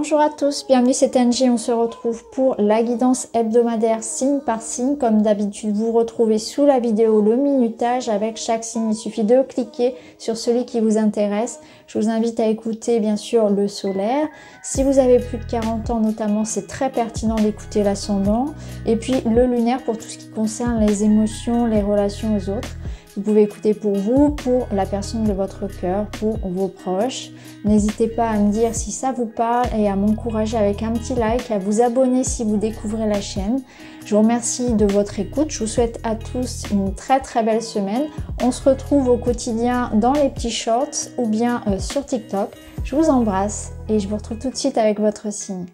Bonjour à tous, bienvenue, c'est Angie. On se retrouve pour la guidance hebdomadaire signe par signe. Comme d'habitude, vous retrouvez sous la vidéo le minutage avec chaque signe. Il suffit de cliquer sur celui qui vous intéresse. Je vous invite à écouter bien sûr le solaire. Si vous avez plus de 40 ans notamment, c'est très pertinent d'écouter l'ascendant. Et puis le lunaire pour tout ce qui concerne les émotions, les relations aux autres. Vous pouvez écouter pour vous, pour la personne de votre cœur, pour vos proches. N'hésitez pas à me dire si ça vous parle et à m'encourager avec un petit like, à vous abonner si vous découvrez la chaîne. Je vous remercie de votre écoute. Je vous souhaite à tous une très belle semaine. On se retrouve au quotidien dans les petits shorts ou bien sur TikTok. Je vous embrasse et je vous retrouve tout de suite avec votre signe.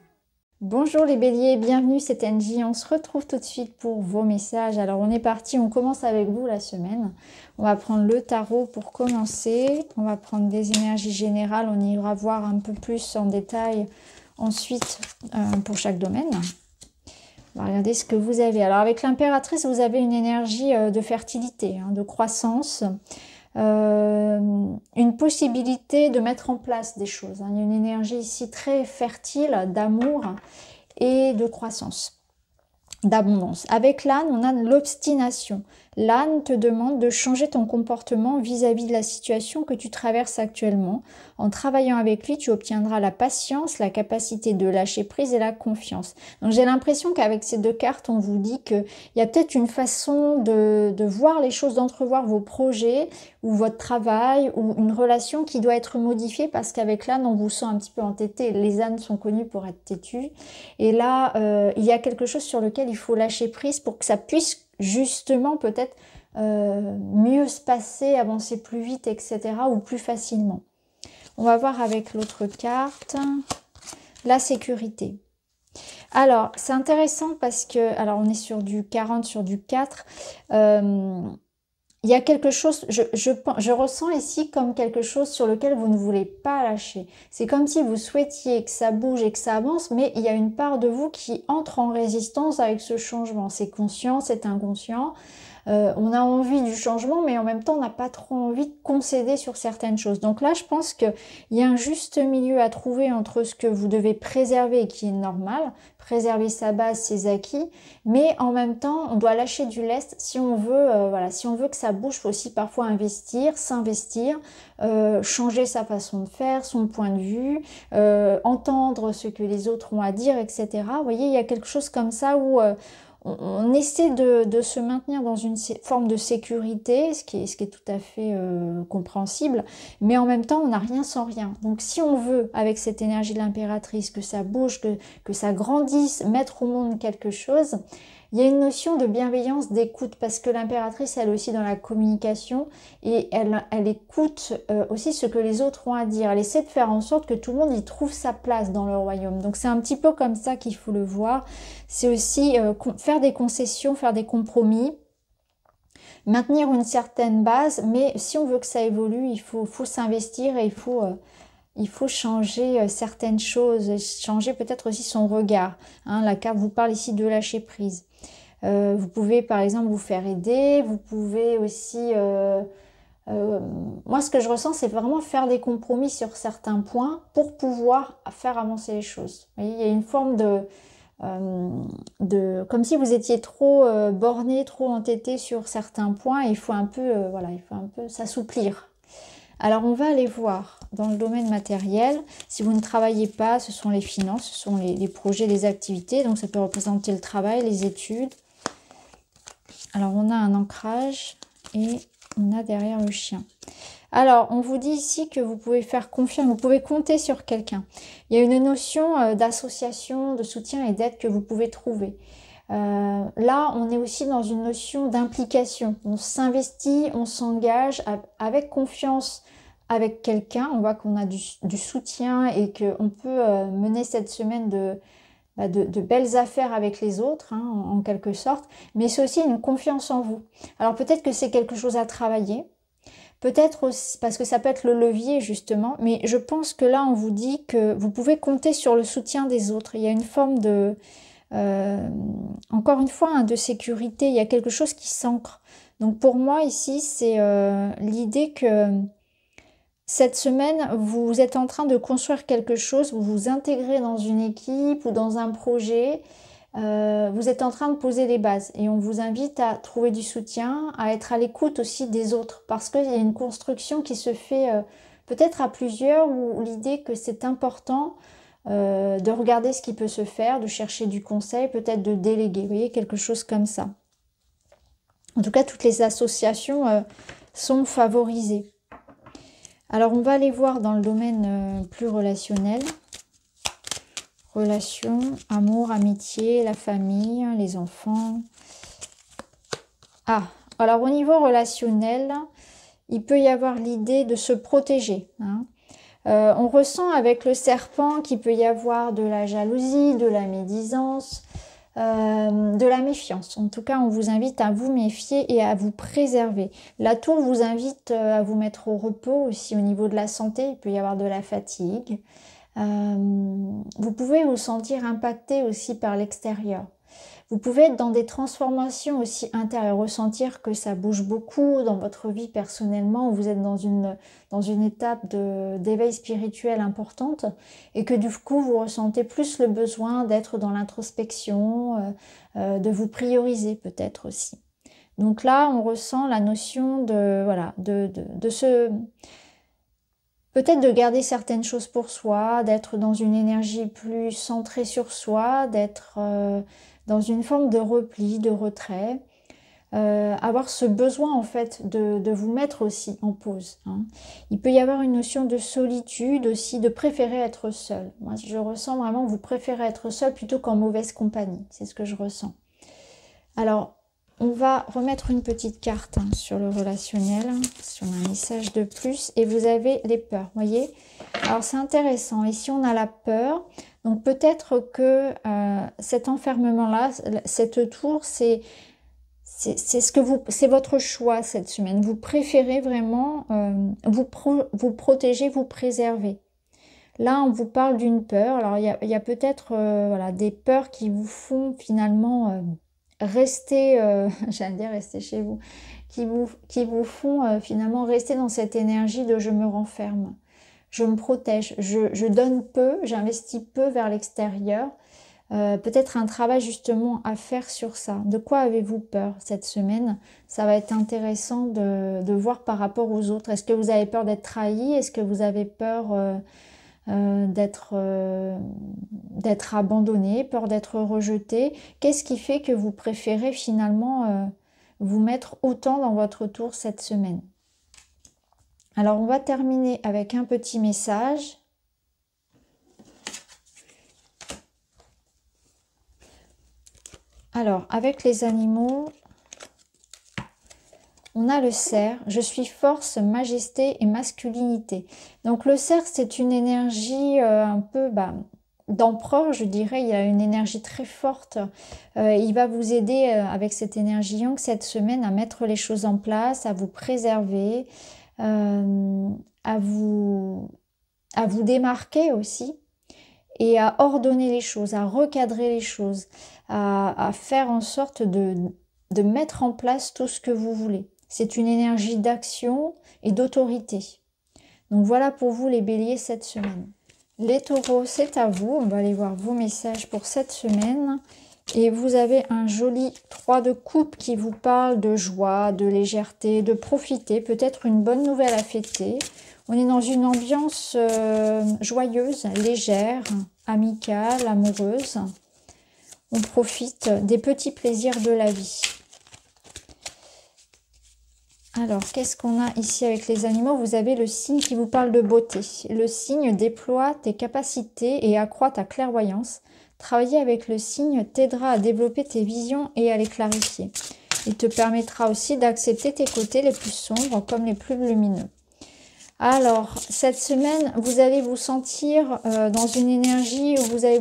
Bonjour les béliers, bienvenue, c'est Angie. On se retrouve tout de suite pour vos messages. Alors on est parti, on commence avec vous la semaine. On va prendre le tarot pour commencer. On va prendre des énergies générales. On ira voir un peu plus en détail ensuite pour chaque domaine. On va regarder ce que vous avez. Alors avec l'impératrice, vous avez une énergie de fertilité, de croissance. Une possibilité de mettre en place des choses. Il y a une énergie ici très fertile d'amour et de croissance, d'abondance. Avec l'âne, on a l'obstination. L'âne te demande de changer ton comportement vis-à-vis de la situation que tu traverses actuellement. En travaillant avec lui, tu obtiendras la patience, la capacité de lâcher prise et la confiance. Donc j'ai l'impression qu'avec ces deux cartes, on vous dit qu'il y a peut-être une façon de voir les choses, d'entrevoir vos projets ou votre travail ou une relation qui doit être modifiée parce qu'avec l'âne, on vous sent un petit peu entêté. Les ânes sont connus pour être têtus. Et là, il y a quelque chose sur lequel il faut lâcher prise pour que ça puisse justement peut-être mieux se passer, avancer plus vite, etc. ou plus facilement. On va voir avec l'autre carte, la sécurité. Alors, c'est intéressant parce que, alors on est sur du 40, sur du 4, il y a quelque chose, je ressens ici comme quelque chose sur lequel vous ne voulez pas lâcher. C'est comme si vous souhaitiez que ça bouge et que ça avance, mais il y a une part de vous qui entre en résistance avec ce changement. C'est conscient, c'est inconscient. On a envie du changement, mais en même temps, on n'a pas trop envie de concéder sur certaines choses. Donc là, je pense qu'il y a un juste milieu à trouver entre ce que vous devez préserver et qui est normal, préserver sa base, ses acquis, mais en même temps, on doit lâcher du lest si on veut, voilà, si on veut que ça bouge, il faut aussi parfois investir, s'investir, changer sa façon de faire, son point de vue, entendre ce que les autres ont à dire, etc. Vous voyez, il y a quelque chose comme ça où on essaie de se maintenir dans une forme de sécurité, ce qui est tout à fait compréhensible, mais en même temps, on n'a rien sans rien. Donc si on veut, avec cette énergie de l'impératrice, que ça bouge, que ça grandisse, mettre au monde quelque chose, il y a une notion de bienveillance, d'écoute, parce que l'impératrice, elle est aussi dans la communication et elle écoute aussi ce que les autres ont à dire. Elle essaie de faire en sorte que tout le monde y trouve sa place dans le royaume. Donc c'est un petit peu comme ça qu'il faut le voir. C'est aussi faire des concessions, faire des compromis, maintenir une certaine base, mais si on veut que ça évolue, il faut s'investir et il faut changer certaines choses, changer peut-être aussi son regard. La carte vous parle ici de lâcher prise. Vous pouvez par exemple vous faire aider, vous pouvez aussi... moi ce que je ressens c'est vraiment faire des compromis sur certains points pour pouvoir faire avancer les choses. Vous voyez, il y a une forme comme si vous étiez trop borné, trop entêté sur certains points et il faut un peu, voilà, il faut un peu s'assouplir. Alors on va aller voir dans le domaine matériel, si vous ne travaillez pas, ce sont les finances, ce sont les projets, les activités, donc ça peut représenter le travail, les études. Alors on a un ancrage et on a derrière le chien. Alors on vous dit ici que vous pouvez faire confiance, vous pouvez compter sur quelqu'un. Il y a une notion d'association, de soutien et d'aide que vous pouvez trouver. Là, on est aussi dans une notion d'implication. On s'investit, on s'engage avec confiance avec quelqu'un. On voit qu'on a du soutien et qu'on peut mener cette semaine de belles affaires avec les autres, en quelque sorte. Mais c'est aussi une confiance en vous. Alors peut-être que c'est quelque chose à travailler. Peut-être aussi, parce que ça peut être le levier justement, mais je pense que là on vous dit que vous pouvez compter sur le soutien des autres. Il y a une forme de, encore une fois, de sécurité, il y a quelque chose qui s'ancre. Donc pour moi ici c'est l'idée que Cette semaine, vous êtes en train de construire quelque chose, vous vous intégrez dans une équipe ou dans un projet, vous êtes en train de poser les bases et on vous invite à trouver du soutien, à être à l'écoute aussi des autres parce qu'il y a une construction qui se fait peut-être à plusieurs ou l'idée que c'est important de regarder ce qui peut se faire, de chercher du conseil, peut-être de déléguer, vous voyez, quelque chose comme ça. En tout cas, toutes les associations sont favorisées. Alors, on va aller voir dans le domaine plus relationnel. Relations, amour, amitié, la famille, les enfants. Ah, alors au niveau relationnel, il peut y avoir l'idée de se protéger. Hein. On ressent avec le serpent qu'il peut y avoir de la jalousie, de la médisance, de la méfiance. En tout cas, on vous invite à vous méfier et à vous préserver. La tour vous invite à vous mettre au repos aussi au niveau de la santé. Il peut y avoir de la fatigue. Vous pouvez vous sentir impacté aussi par l'extérieur. Vous pouvez être dans des transformations aussi intérieures, ressentir que ça bouge beaucoup dans votre vie personnellement, où vous êtes dans une étape d'éveil spirituel importante et que du coup vous ressentez plus le besoin d'être dans l'introspection, de vous prioriser peut-être aussi. Donc là, on ressent la notion de, voilà, de se... Peut-être de garder certaines choses pour soi, d'être dans une énergie plus centrée sur soi, d'être dans une forme de repli, de retrait. Avoir ce besoin en fait de vous mettre aussi en pause. Hein. Il peut y avoir une notion de solitude aussi, de préférer être seul. Moi, je ressens vraiment que vous préférez être seul plutôt qu'en mauvaise compagnie. C'est ce que je ressens. Alors, on va remettre une petite carte sur le relationnel, sur un message de plus. Et vous avez les peurs, voyez. Alors, c'est intéressant. Ici, on a la peur. Donc, peut-être que cet enfermement-là, cette tour, c'est votre choix cette semaine. Vous préférez vraiment vous protéger, vous préserver. Là, on vous parle d'une peur. Alors, il y a peut-être voilà, des peurs qui vous font finalement... rester, j'allais dire rester chez vous, qui vous font finalement rester dans cette énergie de je me renferme, je me protège, je donne peu, j'investis peu vers l'extérieur. Peut-être un travail justement à faire sur ça. De quoi avez-vous peur cette semaine? Ça va être intéressant de voir par rapport aux autres. Est-ce que vous avez peur d'être trahi? Est-ce que vous avez peur d'être abandonné, peur d'être rejeté? Qu'est-ce qui fait que vous préférez finalement vous mettre autant dans votre tour cette semaine? Alors on va terminer avec un petit message. Alors avec les animaux, on a le cerf, je suis force, majesté et masculinité. Donc le cerf, c'est une énergie un peu d'empereur, je dirais. Il y a une énergie très forte. Il va vous aider avec cette énergie yang cette semaine à mettre les choses en place, à vous préserver, à vous démarquer aussi et à ordonner les choses, à recadrer les choses, à faire en sorte de mettre en place tout ce que vous voulez. C'est une énergie d'action et d'autorité. Donc voilà pour vous les béliers cette semaine. Les taureaux, c'est à vous. On va aller voir vos messages pour cette semaine. Et vous avez un joli 3 de coupe qui vous parle de joie, de légèreté, de profiter. Peut-être une bonne nouvelle à fêter. On est dans une ambiance joyeuse, légère, amicale, amoureuse. On profite des petits plaisirs de la vie. Alors, qu'est-ce qu'on a ici avec les animaux? Vous avez le signe qui vous parle de beauté. Le signe déploie tes capacités et accroît ta clairvoyance. Travailler avec le signe t'aidera à développer tes visions et à les clarifier. Il te permettra aussi d'accepter tes côtés les plus sombres comme les plus lumineux. Alors, cette semaine, vous allez vous sentir dans une énergie où vous allez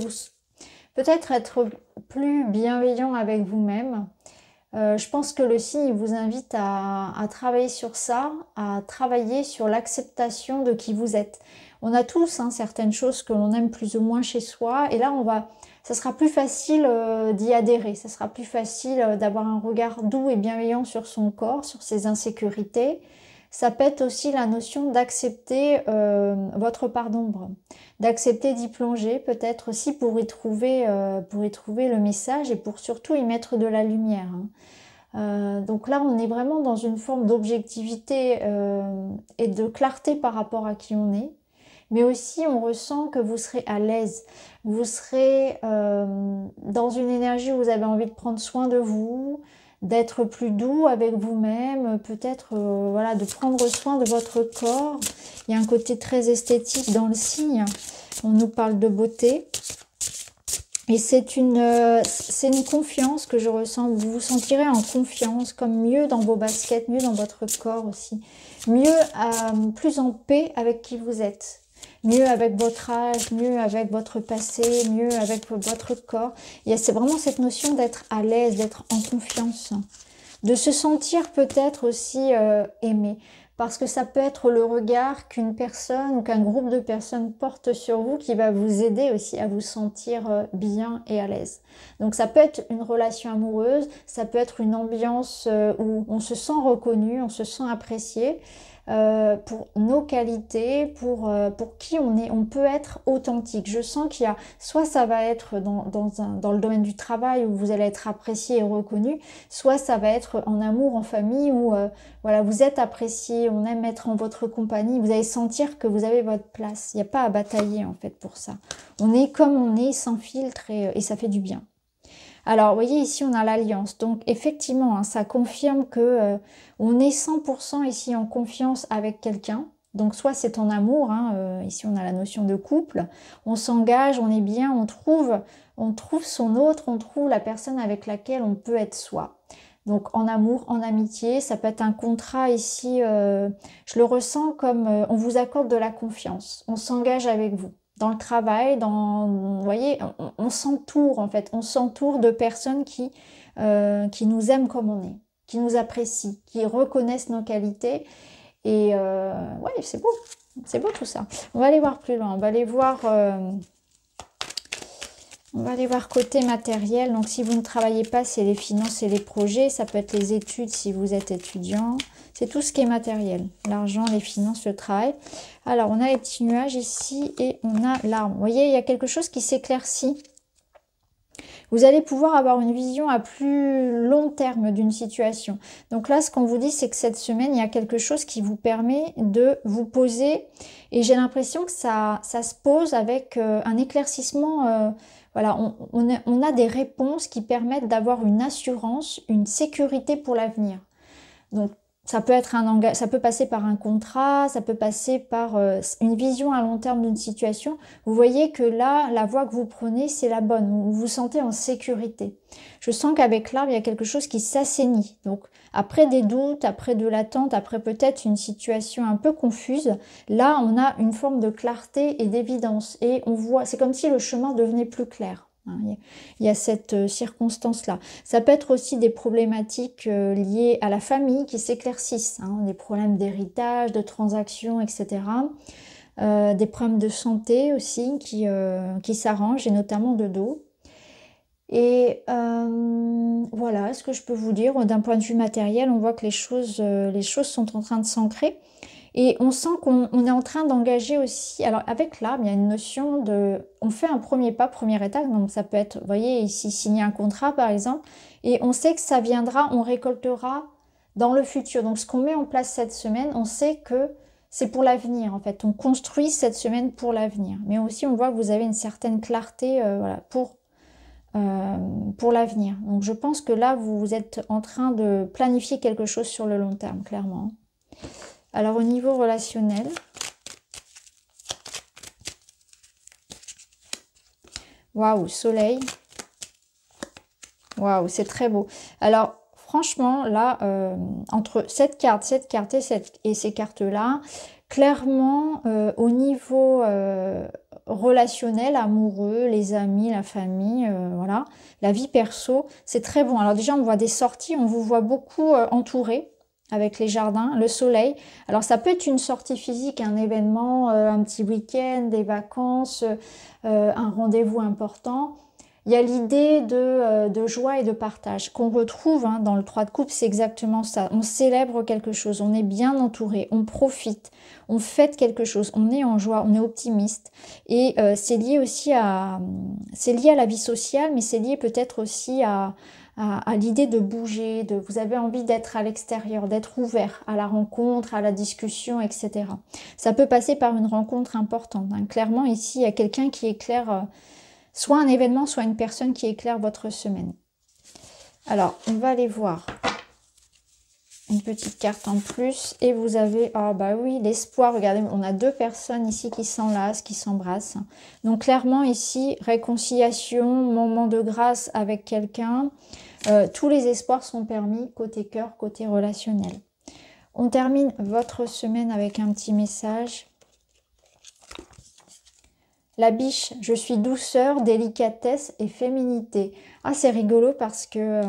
peut-être être plus bienveillant avec vous-même. Je pense que le signe vous invite à travailler sur ça, à travailler sur l'acceptation de qui vous êtes. On a tous certaines choses que l'on aime plus ou moins chez soi et là ça sera plus facile d'y adhérer, ça sera plus facile d'avoir un regard doux et bienveillant sur son corps, sur ses insécurités. Ça peut être aussi la notion d'accepter votre part d'ombre, d'accepter d'y plonger peut-être aussi pour y trouver le message et pour surtout y mettre de la lumière, hein. Donc là, on est vraiment dans une forme d'objectivité et de clarté par rapport à qui on est. Mais aussi, on ressent que vous serez à l'aise. Vous serez dans une énergie où vous avez envie de prendre soin de vous, d'être plus doux avec vous-même, peut-être voilà, de prendre soin de votre corps. Il y a un côté très esthétique dans le signe. On nous parle de beauté. Et c'est une confiance que je ressens. Vous vous sentirez en confiance, comme mieux dans vos baskets, mieux dans votre corps aussi. Mieux, plus en paix avec qui vous êtes. Mieux avec votre âge, mieux avec votre passé, mieux avec votre corps. C'est vraiment cette notion d'être à l'aise, d'être en confiance. De se sentir peut-être aussi aimé. Parce que ça peut être le regard qu'une personne ou qu'un groupe de personnes porte sur vous qui va vous aider aussi à vous sentir bien et à l'aise. Donc ça peut être une relation amoureuse, ça peut être une ambiance où on se sent reconnu, on se sent apprécié. Pour nos qualités, pour qui on est, on peut être authentique. Je sens qu'il y a, soit ça va être dans le domaine du travail où vous allez être apprécié et reconnu, soit ça va être en amour, en famille où voilà, vous êtes apprécié, on aime être en votre compagnie, vous allez sentir que vous avez votre place. Il n'y a pas à batailler en fait pour ça. On est comme on est, sans filtre et ça fait du bien. Alors, vous voyez, ici, on a l'alliance. Donc, effectivement, hein, ça confirme que on est 100% ici en confiance avec quelqu'un. Donc, soit c'est en amour, hein, ici, on a la notion de couple. On s'engage, on est bien, on trouve son autre, on trouve la personne avec laquelle on peut être soi. Donc, en amour, en amitié, ça peut être un contrat ici. Je le ressens comme on vous accorde de la confiance. On s'engage avec vous. Dans le travail, vous voyez, on s'entoure en fait, on s'entoure de personnes qui nous aiment comme on est, qui nous apprécient, qui reconnaissent nos qualités. Et ouais, c'est beau tout ça. On va aller voir plus loin, on va aller voir côté matériel. Donc si vous ne travaillez pas, c'est les finances et les projets, ça peut être les études si vous êtes étudiant. C'est tout ce qui est matériel, l'argent, les finances, le travail. Alors, on a les petits nuages ici et on a l'arbre. Vous voyez, il y a quelque chose qui s'éclaircit. Vous allez pouvoir avoir une vision à plus long terme d'une situation. Donc là, ce qu'on vous dit, c'est que cette semaine, il y a quelque chose qui vous permet de vous poser. Et j'ai l'impression que ça se pose avec un éclaircissement. Voilà, on a des réponses qui permettent d'avoir une assurance, une sécurité pour l'avenir. Donc, ça peut être ça peut passer par un contrat, ça peut passer par une vision à long terme d'une situation. Vous voyez que là, la voie que vous prenez, c'est la bonne. Vous vous sentez en sécurité. Je sens qu'avec l'arbre, il y a quelque chose qui s'assainit. Donc, après des doutes, après de l'attente, après peut-être une situation un peu confuse, là, on a une forme de clarté et d'évidence. Et on voit, c'est comme si le chemin devenait plus clair. Il y a cette circonstance-là. Ça peut être aussi des problématiques liées à la famille qui s'éclaircissent, hein, des problèmes d'héritage, de transactions, etc. Des problèmes de santé aussi qui s'arrangent, et notamment de dos. Et voilà, ce que je peux vous dire, d'un point de vue matériel, on voit que les choses sont en train de s'ancrer. Et on sent qu'on est en train d'engager aussi, alors avec l'arbre, il y a une notion de, on fait un premier pas, première étape, donc ça peut être, vous voyez, ici, signer un contrat par exemple, et on sait que ça viendra, on récoltera dans le futur. Donc ce qu'on met en place cette semaine, on sait que c'est pour l'avenir en fait, on construit cette semaine pour l'avenir. Mais aussi on voit que vous avez une certaine clarté voilà, pour l'avenir. Donc je pense que là, vous êtes en train de planifier quelque chose sur le long terme, clairement. Alors au niveau relationnel, waouh, soleil, waouh, c'est très beau. Alors franchement, là, entre cette carte et ces cartes-là, clairement, au niveau relationnel, amoureux, les amis, la famille, voilà, la vie perso, c'est très bon. Alors déjà, on voit des sorties, on vous voit beaucoup entouré, avec les jardins, le soleil. Alors ça peut être une sortie physique, un événement, un petit week-end, des vacances, un rendez-vous important. Il y a l'idée de joie et de partage qu'on retrouve hein, dans le 3 de coupe, c'est exactement ça. On célèbre quelque chose, on est bien entouré, on profite, on fête quelque chose, on est en joie, on est optimiste. Et c'est lié aussi c'est lié à la vie sociale, mais c'est lié peut-être aussi à l'idée de bouger, vous avez envie d'être à l'extérieur, d'être ouvert à la rencontre, à la discussion, etc. Ça peut passer par une rencontre importante. Hein. Clairement, ici, il y a quelqu'un qui éclaire... soit un événement, soit une personne qui éclaire votre semaine. Alors, on va aller voir une petite carte en plus. Et vous avez, ah bah oui, l'espoir. Regardez, on a 2 personnes ici qui s'enlacent, qui s'embrassent. Donc, clairement, ici, réconciliation, moment de grâce avec quelqu'un. Tous les espoirs sont permis, côté cœur, côté relationnel. On termine votre semaine avec un petit message. La biche, je suis douceur, délicatesse et féminité. Ah, c'est rigolo parce que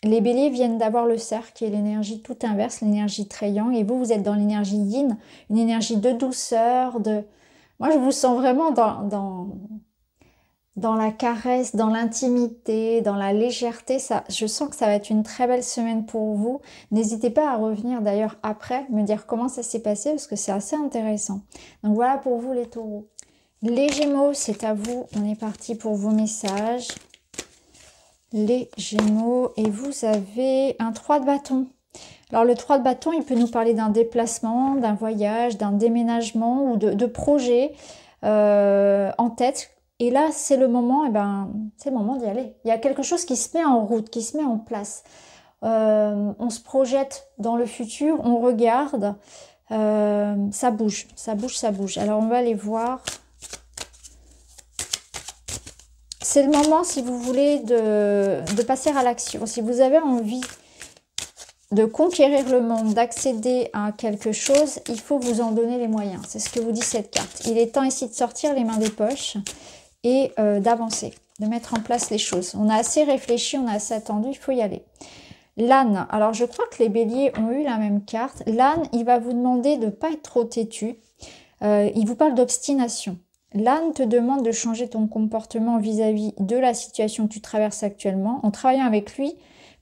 les béliers viennent d'avoir le cercle qui est l'énergie tout inverse, l'énergie très yang. Et vous, vous êtes dans l'énergie yin, une énergie de douceur, de... Moi, je vous sens vraiment dans la caresse, dans l'intimité, dans la légèreté. Ça, je sens que ça va être une très belle semaine pour vous. N'hésitez pas à revenir d'ailleurs après, me dire comment ça s'est passé parce que c'est assez intéressant. Donc voilà pour vous les taureaux. Les Gémeaux, c'est à vous. On est parti pour vos messages. Les Gémeaux. Et vous avez un 3 de bâton. Alors, le 3 de bâton, il peut nous parler d'un déplacement, d'un voyage, d'un déménagement ou de projet en tête. Et là, c'est le moment, c'est le moment d'y aller. Il y a quelque chose qui se met en route, qui se met en place. On se projette dans le futur, on regarde. Ça bouge, ça bouge, ça bouge. Alors, on va aller voir... C'est le moment, si vous voulez, de passer à l'action. Si vous avez envie de conquérir le monde, d'accéder à quelque chose, il faut vous en donner les moyens. C'est ce que vous dit cette carte. Il est temps ici de sortir les mains des poches et d'avancer, de mettre en place les choses. On a assez réfléchi, on a assez attendu, il faut y aller. L'âne, alors je crois que les béliers ont eu la même carte. L'âne, il va vous demander de ne pas être trop têtu. Il vous parle d'obstination. L'âne te demande de changer ton comportement vis-à-vis de la situation que tu traverses actuellement en travaillant avec lui.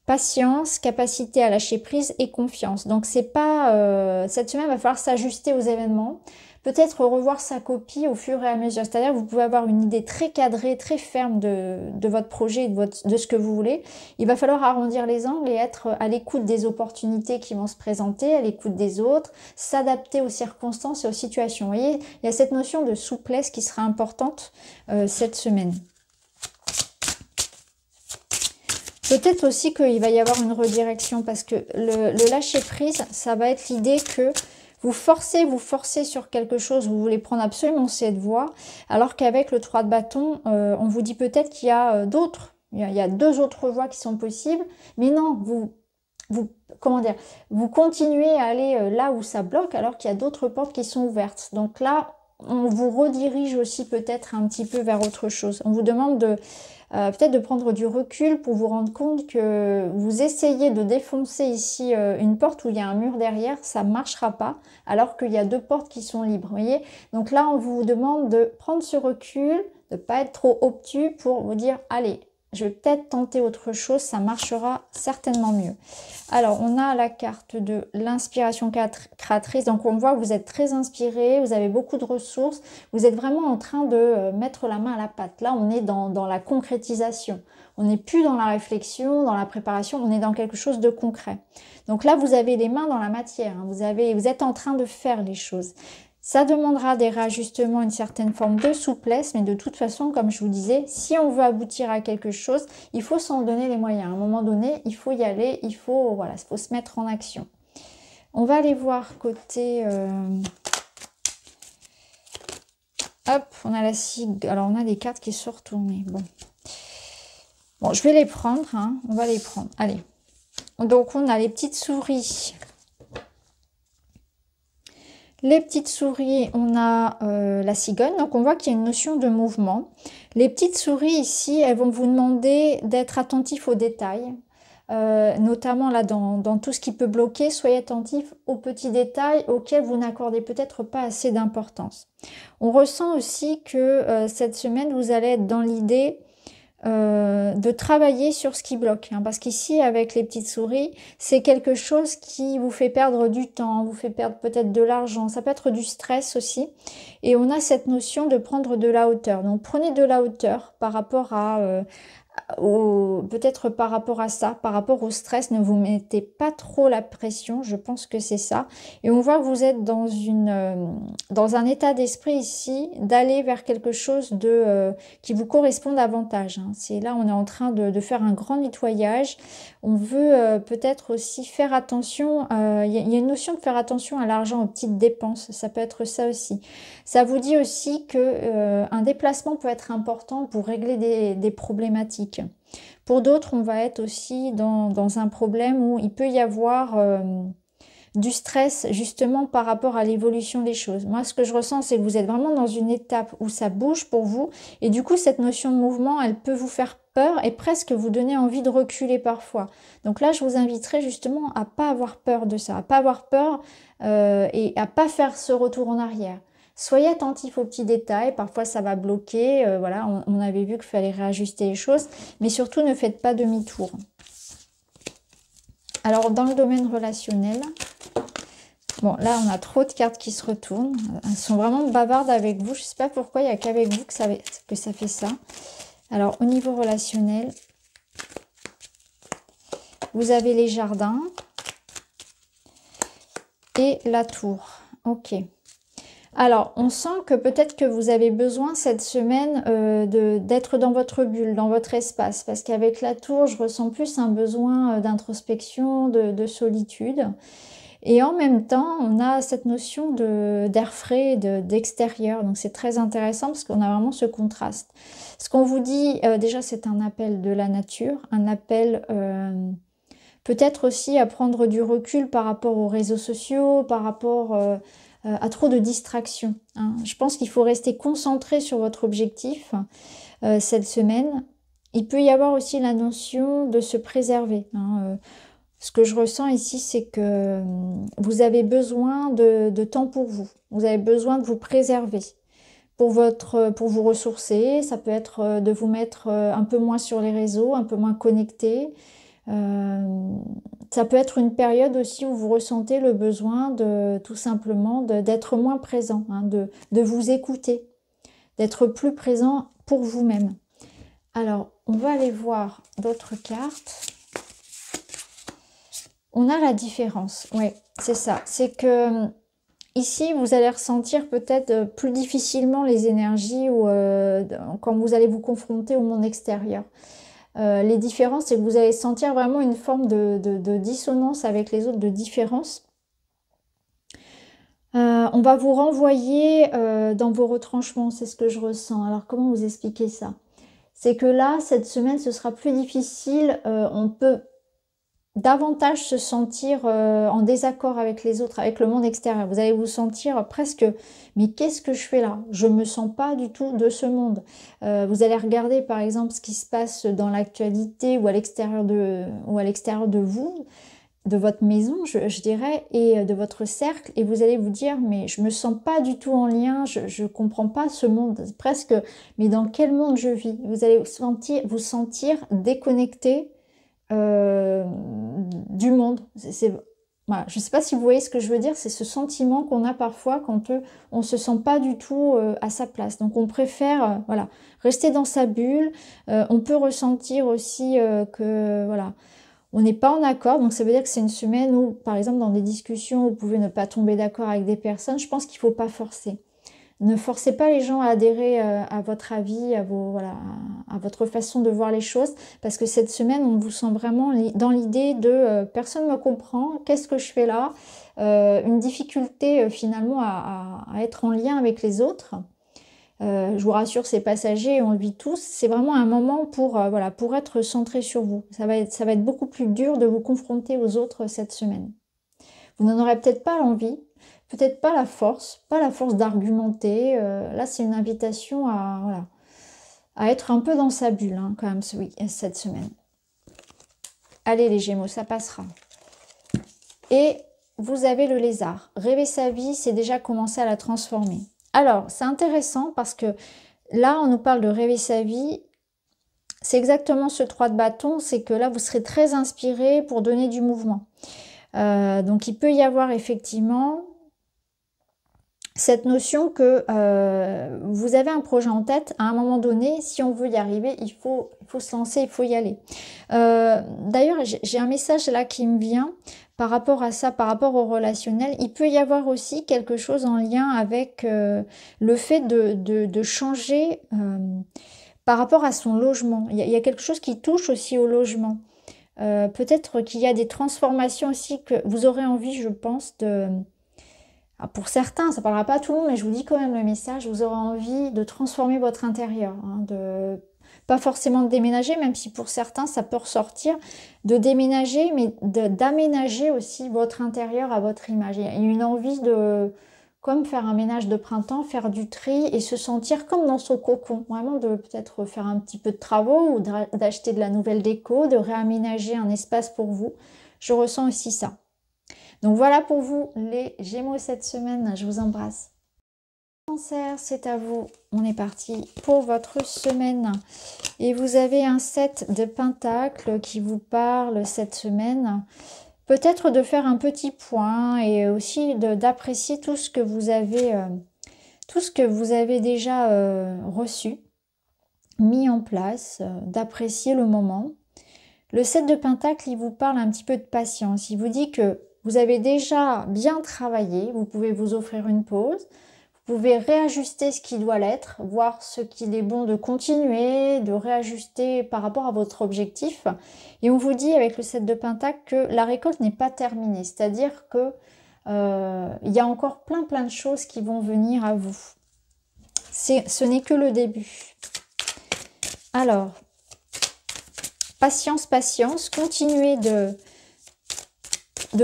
Patience, capacité à lâcher prise et confiance. Donc c'est pas cette semaine, il va falloir s'ajuster aux événements. Peut-être revoir sa copie au fur et à mesure. C'est-à-dire que vous pouvez avoir une idée très cadrée, très ferme de votre projet, de ce que vous voulez. Il va falloir arrondir les angles et être à l'écoute des opportunités qui vont se présenter, à l'écoute des autres, s'adapter aux circonstances et aux situations. Vous voyez, il y a cette notion de souplesse qui sera importante cette semaine. Peut-être aussi qu'il va y avoir une redirection parce que le lâcher-prise, ça va être l'idée que vous forcez sur quelque chose, vous voulez prendre absolument cette voie, alors qu'avec le 3 de bâton, on vous dit peut-être qu'il y a d'autres, il y a 2 autres voies qui sont possibles, mais non, comment dire, vous continuez à aller là où ça bloque, alors qu'il y a d'autres portes qui sont ouvertes. Donc là, on vous redirige aussi peut-être un petit peu vers autre chose. On vous demande de peut-être de prendre du recul pour vous rendre compte que vous essayez de défoncer ici une porte où il y a un mur derrière, ça ne marchera pas, alors qu'il y a 2 portes qui sont libres, voyez. Donc là, on vous demande de prendre ce recul, de ne pas être trop obtus pour vous dire, allez, je vais peut-être tenter autre chose, ça marchera certainement mieux. Alors, on a la carte de l'inspiration créatrice. Donc, on voit que vous êtes très inspiré, vous avez beaucoup de ressources. Vous êtes vraiment en train de mettre la main à la pâte. Là, on est dans la concrétisation. On n'est plus dans la réflexion, dans la préparation, on est dans quelque chose de concret. Donc là, vous avez les mains dans la matière. Hein. Vous êtes en train de faire les choses. Ça demandera des réajustements, une certaine forme de souplesse, mais de toute façon, comme je vous disais, si on veut aboutir à quelque chose, il faut s'en donner les moyens. À un moment donné, il faut y aller, il faut se mettre en action. On va aller voir côté... Hop, on a la cigue. Alors, on a des cartes qui sont retournées. Bon, je vais les prendre, hein. On va les prendre. Allez. Donc, on a les petites souris. Les petites souris, on a la cigogne, donc on voit qu'il y a une notion de mouvement. Les petites souris ici, elles vont vous demander d'être attentif aux détails, notamment là dans tout ce qui peut bloquer. Soyez attentif aux petits détails auxquels vous n'accordez peut-être pas assez d'importance. On ressent aussi que cette semaine, vous allez être dans l'idée de travailler sur ce qui bloque. Hein, parce qu'ici, avec les petites souris, c'est quelque chose qui vous fait perdre du temps, vous fait perdre peut-être de l'argent, ça peut être du stress aussi. Et on a cette notion de prendre de la hauteur. Donc prenez de la hauteur par rapport à... peut-être par rapport à ça, par rapport au stress, ne vous mettez pas trop la pression, je pense que c'est ça. Et on voit que vous êtes dans un état d'esprit ici, d'aller vers quelque chose qui vous correspond davantage. Hein. C'est là, on est en train de faire un grand nettoyage. On veut peut-être aussi faire attention, il y a une notion de faire attention à l'argent, aux petites dépenses, ça peut être ça aussi. Ça vous dit aussi que un déplacement peut être important pour régler des problématiques. Pour d'autres, on va être aussi dans un problème où il peut y avoir du stress justement par rapport à l'évolution des choses. Moi, ce que je ressens, c'est que vous êtes vraiment dans une étape où ça bouge pour vous et du coup, cette notion de mouvement, elle peut vous faire peur et presque vous donner envie de reculer parfois. Donc là, je vous inviterai justement à pas avoir peur de ça, à pas avoir peur et à pas faire ce retour en arrière. Soyez attentif aux petits détails, parfois ça va bloquer, voilà, on avait vu qu'il fallait réajuster les choses, mais surtout ne faites pas demi-tour. Alors dans le domaine relationnel, bon là on a trop de cartes qui se retournent, elles sont vraiment bavardes avec vous, je ne sais pas pourquoi, il n'y a qu'avec vous que ça fait ça. Alors au niveau relationnel, vous avez les jardins et la tour, ok. Alors, on sent que peut-être que vous avez besoin cette semaine d'être dans votre bulle, dans votre espace. Parce qu'avec la tour, je ressens plus un besoin d'introspection, de solitude. Et en même temps, on a cette notion d'air frais, d'extérieur. Donc, c'est très intéressant parce qu'on a vraiment ce contraste. Ce qu'on vous dit, déjà, c'est un appel de la nature, un appel... peut-être aussi à prendre du recul par rapport aux réseaux sociaux, par rapport à trop de distractions. Hein. Je pense qu'il faut rester concentré sur votre objectif cette semaine. Il peut y avoir aussi la notion de se préserver. Hein. Ce que je ressens ici, c'est que vous avez besoin de temps pour vous. Vous avez besoin de vous préserver. Pour vous ressourcer, ça peut être de vous mettre un peu moins sur les réseaux, un peu moins connecté. Ça peut être une période aussi où vous ressentez le besoin de tout simplement d'être moins présent, hein, de vous écouter, d'être plus présent pour vous-même. Alors, on va aller voir d'autres cartes. On a la différence, oui, c'est ça. C'est que ici, vous allez ressentir peut-être plus difficilement les énergies ou quand vous allez vous confronter au monde extérieur. Les différences, c'est que vous allez sentir vraiment une forme de dissonance avec les autres, de différence. On va vous renvoyer dans vos retranchements, c'est ce que je ressens. Alors, comment vous expliquer ça? C'est que là, cette semaine, ce sera plus difficile. On peut davantage se sentir en désaccord avec les autres, avec le monde extérieur. Vous allez vous sentir presque, mais qu'est-ce que je fais là? Je me sens pas du tout de ce monde. Vous allez regarder par exemple ce qui se passe dans l'actualité ou à l'extérieur de vous, de votre maison, je dirais, et de votre cercle, et vous allez vous dire, mais je me sens pas du tout en lien, je comprends pas ce monde, presque, mais dans quel monde je vis? Vous allez vous sentir déconnecté du monde. Voilà. Je ne sais pas si vous voyez ce que je veux dire, c'est ce sentiment qu'on a parfois quand on ne se sent pas du tout à sa place. Donc on préfère voilà, rester dans sa bulle. On peut ressentir aussi que voilà, on n'est pas en accord. Donc ça veut dire que c'est une semaine où, par exemple, dans des discussions, vous pouvez ne pas tomber d'accord avec des personnes. Je pense qu'il ne faut pas forcer. Ne forcez pas les gens à adhérer à votre avis, à votre façon de voir les choses, parce que cette semaine, on vous sent vraiment dans l'idée de personne ne me comprend, qu'est-ce que je fais là? Une difficulté finalement à être en lien avec les autres. Je vous rassure, c'est passager, on le vit tous. C'est vraiment un moment pour être centré sur vous. Ça va être beaucoup plus dur de vous confronter aux autres cette semaine. Vous n'en aurez peut-être pas l'envie. Peut-être pas la force d'argumenter. Là, c'est une invitation à être un peu dans sa bulle, hein, quand même, cette semaine. Allez, les Gémeaux, ça passera. Et vous avez le lézard. Rêver sa vie, c'est déjà commencer à la transformer. Alors, c'est intéressant parce que là, on nous parle de rêver sa vie. c'est exactement ce 3 de bâton, c'est que là, vous serez très inspiré pour donner du mouvement. Donc, il peut y avoir effectivement cette notion que vous avez un projet en tête. À un moment donné, si on veut y arriver, il faut se lancer, il faut y aller. D'ailleurs, j'ai un message là qui me vient par rapport à ça, par rapport au relationnel. Il peut y avoir aussi quelque chose en lien avec le fait de changer par rapport à son logement. Il y a quelque chose qui touche aussi au logement. Peut-être qu'il y a des transformations aussi que vous aurez envie, je pense, de... Pour certains, ça ne parlera pas à tout le monde, mais je vous dis quand même le message, vous aurez envie de transformer votre intérieur, hein, pas forcément de déménager, même si pour certains ça peut ressortir, de déménager, mais d'aménager aussi votre intérieur à votre image. Il y a une envie de, comme faire un ménage de printemps, faire du tri et se sentir comme dans son cocon, vraiment de peut-être faire un petit peu de travaux ou d'acheter de la nouvelle déco, de réaménager un espace pour vous. Je ressens aussi ça. Donc voilà pour vous les Gémeaux cette semaine, je vous embrasse. Cancer, c'est à vous, on est parti pour votre semaine. Et vous avez un 7 de pentacles qui vous parle cette semaine. Peut-être de faire un petit point et aussi d'apprécier tout ce que vous avez, déjà reçu, mis en place, d'apprécier le moment. Le 7 de pentacles, il vous parle un petit peu de patience. Il vous dit que vous avez déjà bien travaillé, vous pouvez vous offrir une pause, vous pouvez réajuster ce qui doit l'être, voir ce qu'il est bon de continuer, de réajuster par rapport à votre objectif. Et on vous dit avec le 7 de pentacles que la récolte n'est pas terminée, c'est-à-dire que il y a encore plein de choses qui vont venir à vous. Ce n'est que le début. Alors, patience, continuez de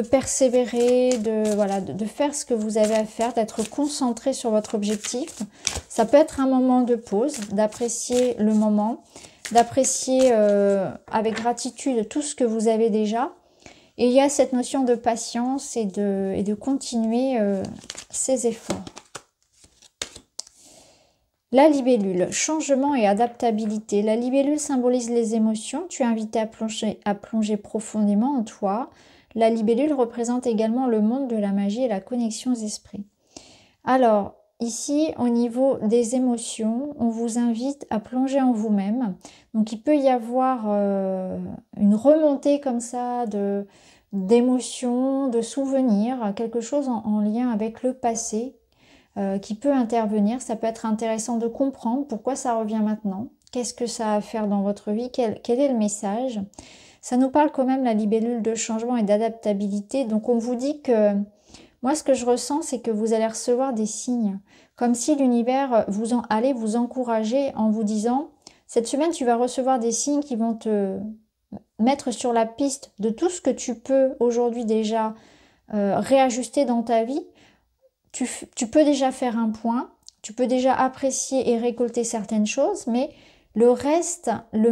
persévérer, de faire ce que vous avez à faire, d'être concentré sur votre objectif. Ça peut être un moment de pause, d'apprécier le moment, d'apprécier avec gratitude tout ce que vous avez déjà. Et il y a cette notion de patience et de continuer ces efforts. La libellule, changement et adaptabilité. La libellule symbolise les émotions. Tu es invité à plonger profondément en toi. La libellule représente également le monde de la magie et la connexion aux esprits. Alors, ici, au niveau des émotions, on vous invite à plonger en vous-même. Donc, il peut y avoir une remontée comme ça d'émotions, de souvenirs, quelque chose en lien avec le passé qui peut intervenir. Ça peut être intéressant de comprendre pourquoi ça revient maintenant. Qu'est-ce que ça a à faire dans votre vie? Quel est le message? Ça nous parle quand même la libellule de changement et d'adaptabilité. Donc on vous dit que, moi ce que je ressens, c'est que vous allez recevoir des signes. Comme si l'univers allait vous encourager en vous disant, cette semaine tu vas recevoir des signes qui vont te mettre sur la piste de tout ce que tu peux aujourd'hui déjà réajuster dans ta vie. Tu peux déjà faire un point, tu peux déjà apprécier et récolter certaines choses, mais le reste, le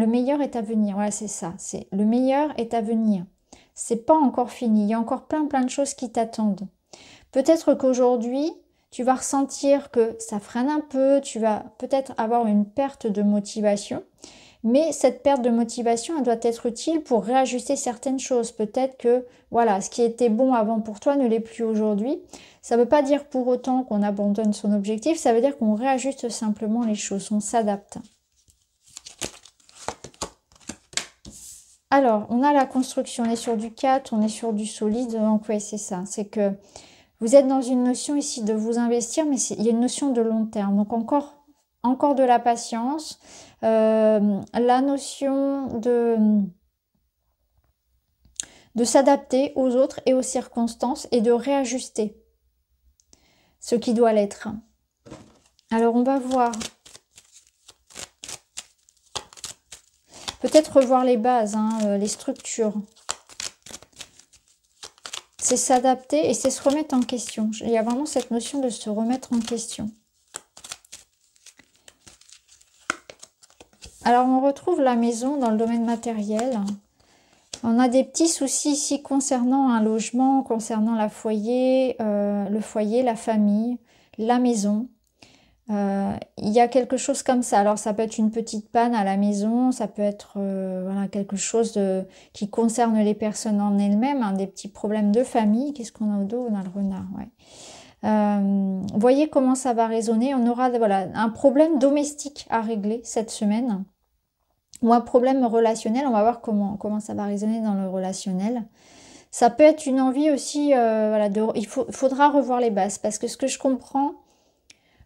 meilleur est à venir. Voilà, c'est ça. Le meilleur est à venir. C'est pas encore fini. Il y a encore plein de choses qui t'attendent. Peut-être qu'aujourd'hui, tu vas ressentir que ça freine un peu. Tu vas peut-être avoir une perte de motivation. Mais cette perte de motivation, elle doit être utile pour réajuster certaines choses. Peut-être que, voilà, ce qui était bon avant pour toi ne l'est plus aujourd'hui. Ça ne veut pas dire pour autant qu'on abandonne son objectif. Ça veut dire qu'on réajuste simplement les choses. On s'adapte. Alors, on a la construction, on est sur du 4, on est sur du solide, donc oui, c'est ça. C'est que vous êtes dans une notion ici de vous investir, mais il y a une notion de long terme. Donc encore de la patience, la notion de s'adapter aux autres et aux circonstances et de réajuster ce qui doit l'être. Alors, on va voir... Peut-être revoir les bases, les structures. C'est s'adapter et c'est se remettre en question. Il y a vraiment cette notion de se remettre en question. Alors, on retrouve la maison dans le domaine matériel. On a des petits soucis ici concernant un logement, concernant le foyer, la famille, la maison. Il y a quelque chose comme ça. Alors ça peut être une petite panne à la maison, ça peut être voilà, quelque chose qui concerne les personnes en elles-mêmes, hein, des petits problèmes de famille. Qu'est-ce qu'on a au dos? On a le renard, ouais. Voyez comment ça va résonner. On aura voilà, un problème domestique à régler cette semaine. Ou un problème relationnel. On va voir comment ça va résonner dans le relationnel. Ça peut être une envie aussi, voilà, il faudra revoir les bases. Parce que ce que je comprends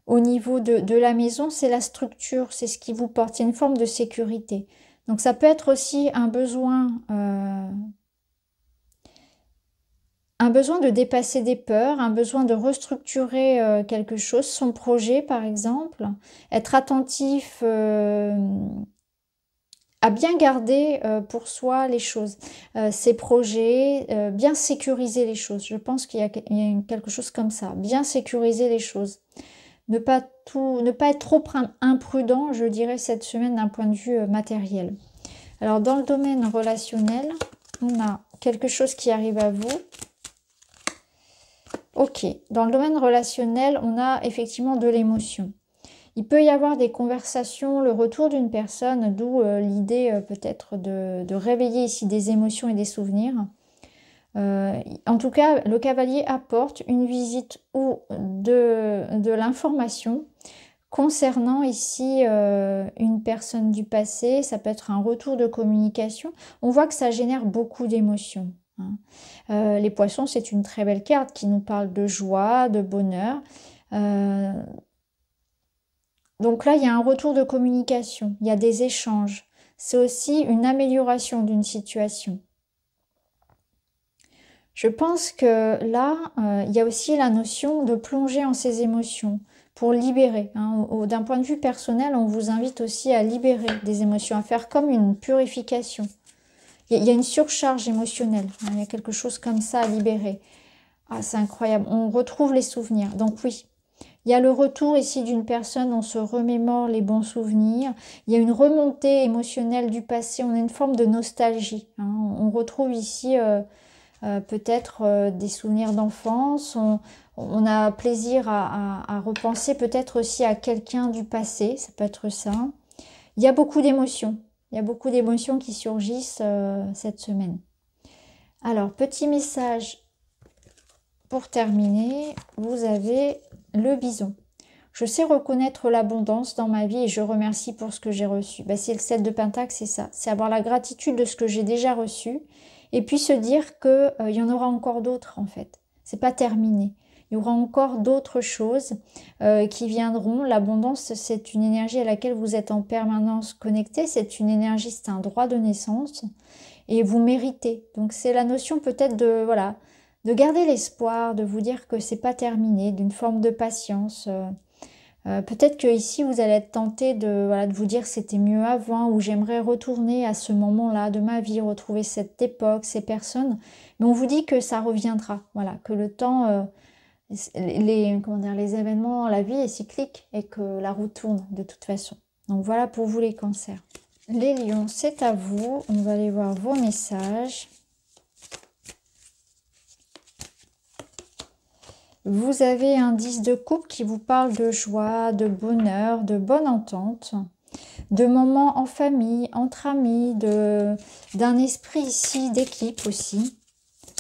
au niveau de la maison, c'est la structure, c'est ce qui vous porte, c'est une forme de sécurité. Donc ça peut être aussi un besoin de dépasser des peurs, un besoin de restructurer quelque chose, son projet par exemple, être attentif à bien garder pour soi les choses, ses projets, bien sécuriser les choses. Je pense qu'il y a quelque chose comme ça, bien sécuriser les choses. Ne pas être trop imprudent, je dirais, cette semaine d'un point de vue matériel. Alors, dans le domaine relationnel, on a quelque chose qui arrive à vous. Ok, dans le domaine relationnel, on a effectivement de l'émotion. Il peut y avoir des conversations, le retour d'une personne, d'où l'idée peut-être de réveiller ici des émotions et des souvenirs. En tout cas, le cavalier apporte une visite ou de l'information concernant ici une personne du passé. Ça peut être un retour de communication. On voit que ça génère beaucoup d'émotions. Hein. Les poissons, c'est une très belle carte qui nous parle de joie, de bonheur. Donc là, il y a un retour de communication, il y a des échanges. C'est aussi une amélioration d'une situation. Je pense que là, il y a aussi la notion de plonger en ses émotions pour libérer. Hein. D'un point de vue personnel, on vous invite aussi à libérer des émotions, à faire comme une purification. Il y a une surcharge émotionnelle, hein. Il y a quelque chose comme ça à libérer. Ah, c'est incroyable, on retrouve les souvenirs. Donc oui, il y a le retour ici d'une personne, on se remémore les bons souvenirs. Il y a une remontée émotionnelle du passé, on a une forme de nostalgie. Hein. On retrouve ici peut-être des souvenirs d'enfance. On a plaisir à repenser peut-être aussi à quelqu'un du passé, ça peut être ça. Il y a beaucoup d'émotions. Il y a beaucoup d'émotions qui surgissent cette semaine. Alors, petit message pour terminer, vous avez le bison. Je sais reconnaître l'abondance dans ma vie et je remercie pour ce que j'ai reçu. Ben, c'est le 7 de Pentacle, c'est ça. C'est avoir la gratitude de ce que j'ai déjà reçu et puis se dire qu'il y en aura encore d'autres en fait. C'est pas terminé. Il y aura encore d'autres choses qui viendront. L'abondance, c'est une énergie à laquelle vous êtes en permanence connecté. C'est une énergie, c'est un droit de naissance et vous méritez. Donc c'est la notion peut-être de voilà, de garder l'espoir, de vous dire que c'est pas terminé, d'une forme de patience. Peut-être que ici vous allez être tenté de vous dire c'était mieux avant ou j'aimerais retourner à ce moment-là de ma vie, retrouver cette époque, ces personnes. Mais on vous dit que ça reviendra, voilà, que le temps, les événements, la vie est cyclique et que la roue tourne de toute façon. Donc voilà pour vous les cancers. Les lions, c'est à vous. On va aller voir vos messages. Vous avez un 10 de coupe qui vous parle de joie, de bonheur, de bonne entente, de moments en famille, entre amis, d'un esprit ici d'équipe aussi,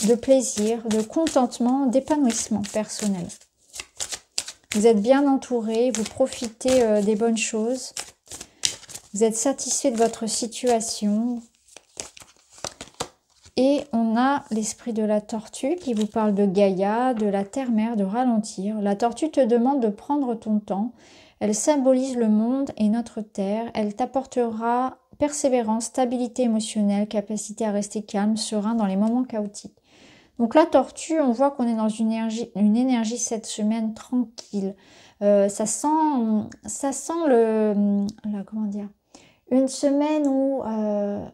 de plaisir, de contentement, d'épanouissement personnel. Vous êtes bien entouré, vous profitez des bonnes choses, vous êtes satisfait de votre situation. Et on a l'esprit de la tortue qui vous parle de Gaïa, de la terre-mère, de ralentir. La tortue te demande de prendre ton temps. Elle symbolise le monde et notre terre. Elle t'apportera persévérance, stabilité émotionnelle, capacité à rester calme, serein dans les moments chaotiques. Donc la tortue, on voit qu'on est dans une énergie cette semaine tranquille. Ça sent comment dire, une semaine où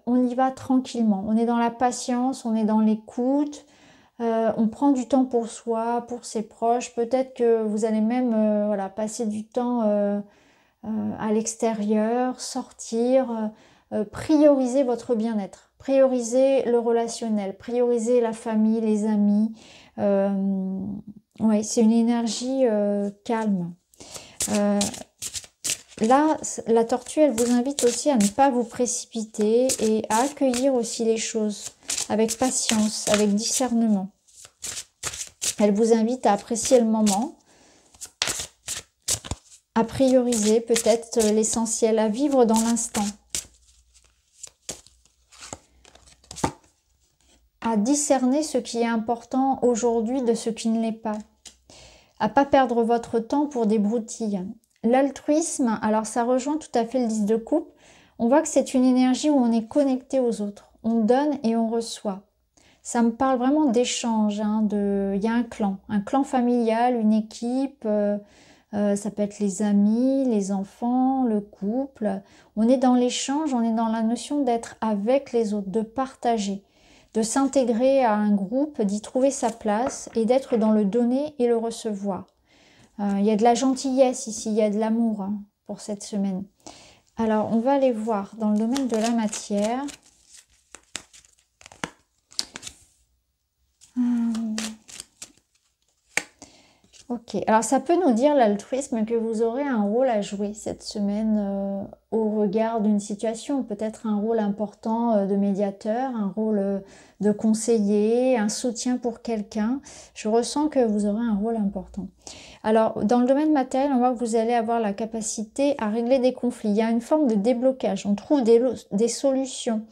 on y va tranquillement. On est dans la patience, on est dans l'écoute. On prend du temps pour soi, pour ses proches. Peut-être que vous allez même passer du temps à l'extérieur, sortir, prioriser votre bien-être. Prioriser le relationnel, prioriser la famille, les amis. Ouais, c'est une énergie calme. Là, la tortue, elle vous invite aussi à ne pas vous précipiter et à accueillir aussi les choses avec patience, avec discernement. Elle vous invite à apprécier le moment, à prioriser peut-être l'essentiel, à vivre dans l'instant, à discerner ce qui est important aujourd'hui de ce qui ne l'est pas, à pas perdre votre temps pour des broutilles. L'altruisme, alors ça rejoint tout à fait le 10 de coupe. On voit que c'est une énergie où on est connecté aux autres. On donne et on reçoit. Ça me parle vraiment d'échange. Il y a un clan familial, une équipe. Ça peut être les amis, les enfants, le couple. On est dans l'échange, on est dans la notion d'être avec les autres, de partager, de s'intégrer à un groupe, d'y trouver sa place et d'être dans le donner et le recevoir. Il y a de la gentillesse ici, il y a de l'amour pour cette semaine. Alors, on va aller voir dans le domaine de la matière. Ok, alors ça peut nous dire l'altruisme que vous aurez un rôle à jouer cette semaine au regard d'une situation, peut-être un rôle important de médiateur, un rôle de conseiller, un soutien pour quelqu'un. Je ressens que vous aurez un rôle important. Alors, dans le domaine matériel, on voit que vous allez avoir la capacité à régler des conflits. Il y a une forme de déblocage, on trouve des solutions.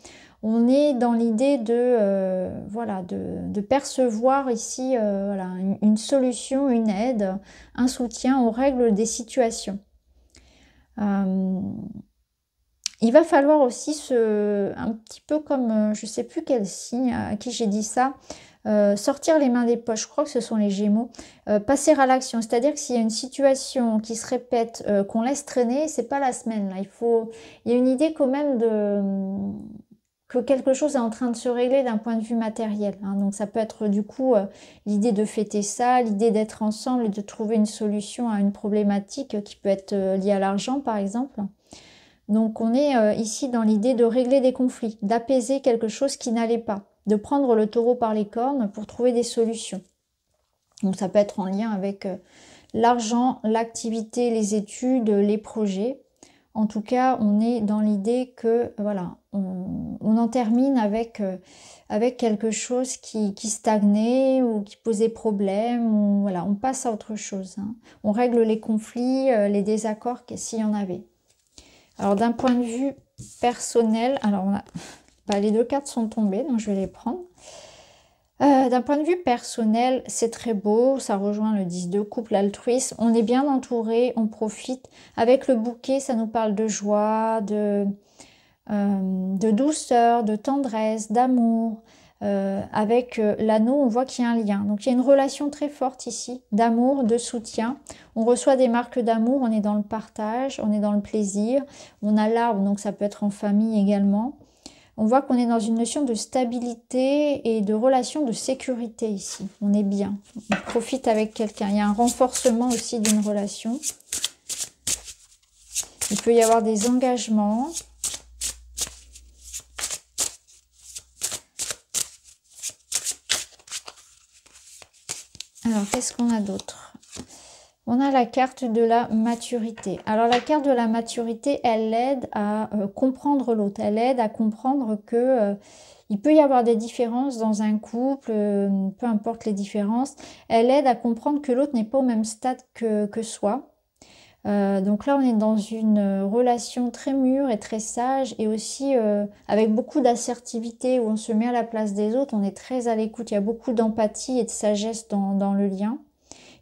On est dans l'idée de, voilà, de percevoir ici voilà, une solution, une aide, un soutien aux règles des situations. Il va falloir aussi, un petit peu comme, je ne sais plus quel signe à qui j'ai dit ça, sortir les mains des poches, je crois que ce sont les Gémeaux, passer à l'action. C'est-à-dire que s'il y a une situation qui se répète, qu'on laisse traîner, c'est pas la semaine. Là. Il y a une idée quand même que quelque chose est en train de se régler d'un point de vue matériel. Donc ça peut être du coup l'idée de fêter ça, l'idée d'être ensemble et de trouver une solution à une problématique qui peut être liée à l'argent par exemple. Donc on est ici dans l'idée de régler des conflits, d'apaiser quelque chose qui n'allait pas, de prendre le taureau par les cornes pour trouver des solutions. Donc ça peut être en lien avec l'argent, l'activité, les études, les projets. En tout cas, on est dans l'idée que voilà, on en termine avec quelque chose qui stagnait ou qui posait problème. Ou, voilà, on passe à autre chose. On règle les conflits, les désaccords s'il y en avait. Alors d'un point de vue personnel, alors les deux cartes sont tombées, donc je vais les prendre. D'un point de vue personnel, c'est très beau, ça rejoint le 10 de coupe, l'altruisme. On est bien entouré, on profite. Avec le bouquet, ça nous parle de joie, de douceur, de tendresse, d'amour. Avec l'anneau, on voit qu'il y a un lien. Donc il y a une relation très forte ici, d'amour, de soutien. On reçoit des marques d'amour, on est dans le partage, on est dans le plaisir. On a l'arbre, donc ça peut être en famille également. On voit qu'on est dans une notion de stabilité et de relation de sécurité ici. On est bien, on profite avec quelqu'un. Il y a un renforcement aussi d'une relation. Il peut y avoir des engagements. Alors, qu'est-ce qu'on a d'autre? On a la carte de la maturité. Alors, la carte de la maturité, elle aide à comprendre l'autre. Elle aide à comprendre que il peut y avoir des différences dans un couple, peu importe les différences. Elle aide à comprendre que l'autre n'est pas au même stade que soi. Donc là, on est dans une relation très mûre et très sage et aussi avec beaucoup d'assertivité où on se met à la place des autres. On est très à l'écoute. Il y a beaucoup d'empathie et de sagesse dans le lien.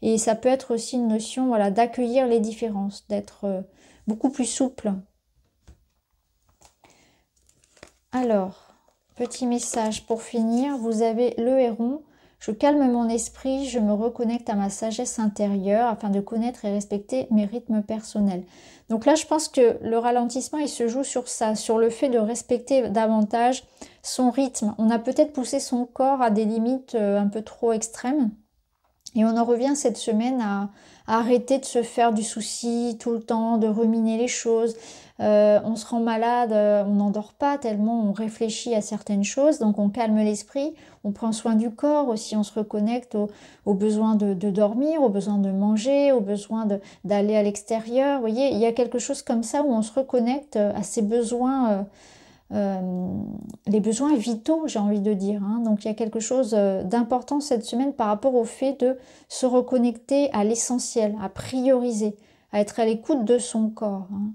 Et ça peut être aussi une notion voilà, d'accueillir les différences, d'être beaucoup plus souple. Alors, petit message pour finir. Vous avez le héron. Je calme mon esprit, je me reconnecte à ma sagesse intérieure afin de connaître et respecter mes rythmes personnels. Donc là, je pense que le ralentissement, il se joue sur ça, sur le fait de respecter davantage son rythme. On a peut-être poussé son corps à des limites un peu trop extrêmes. Et on en revient cette semaine à arrêter de se faire du souci tout le temps, de ruminer les choses. On se rend malade, on n'endort pas tellement on réfléchit à certaines choses, donc on calme l'esprit, on prend soin du corps aussi, on se reconnecte au besoin de dormir, au besoin de manger, au besoin d'aller à l'extérieur. Vous voyez, il y a quelque chose comme ça où on se reconnecte à ses besoins, les besoins vitaux, j'ai envie de dire. Hein. Donc il y a quelque chose d'important cette semaine par rapport au fait de se reconnecter à l'essentiel, à prioriser, à être à l'écoute de son corps. Hein.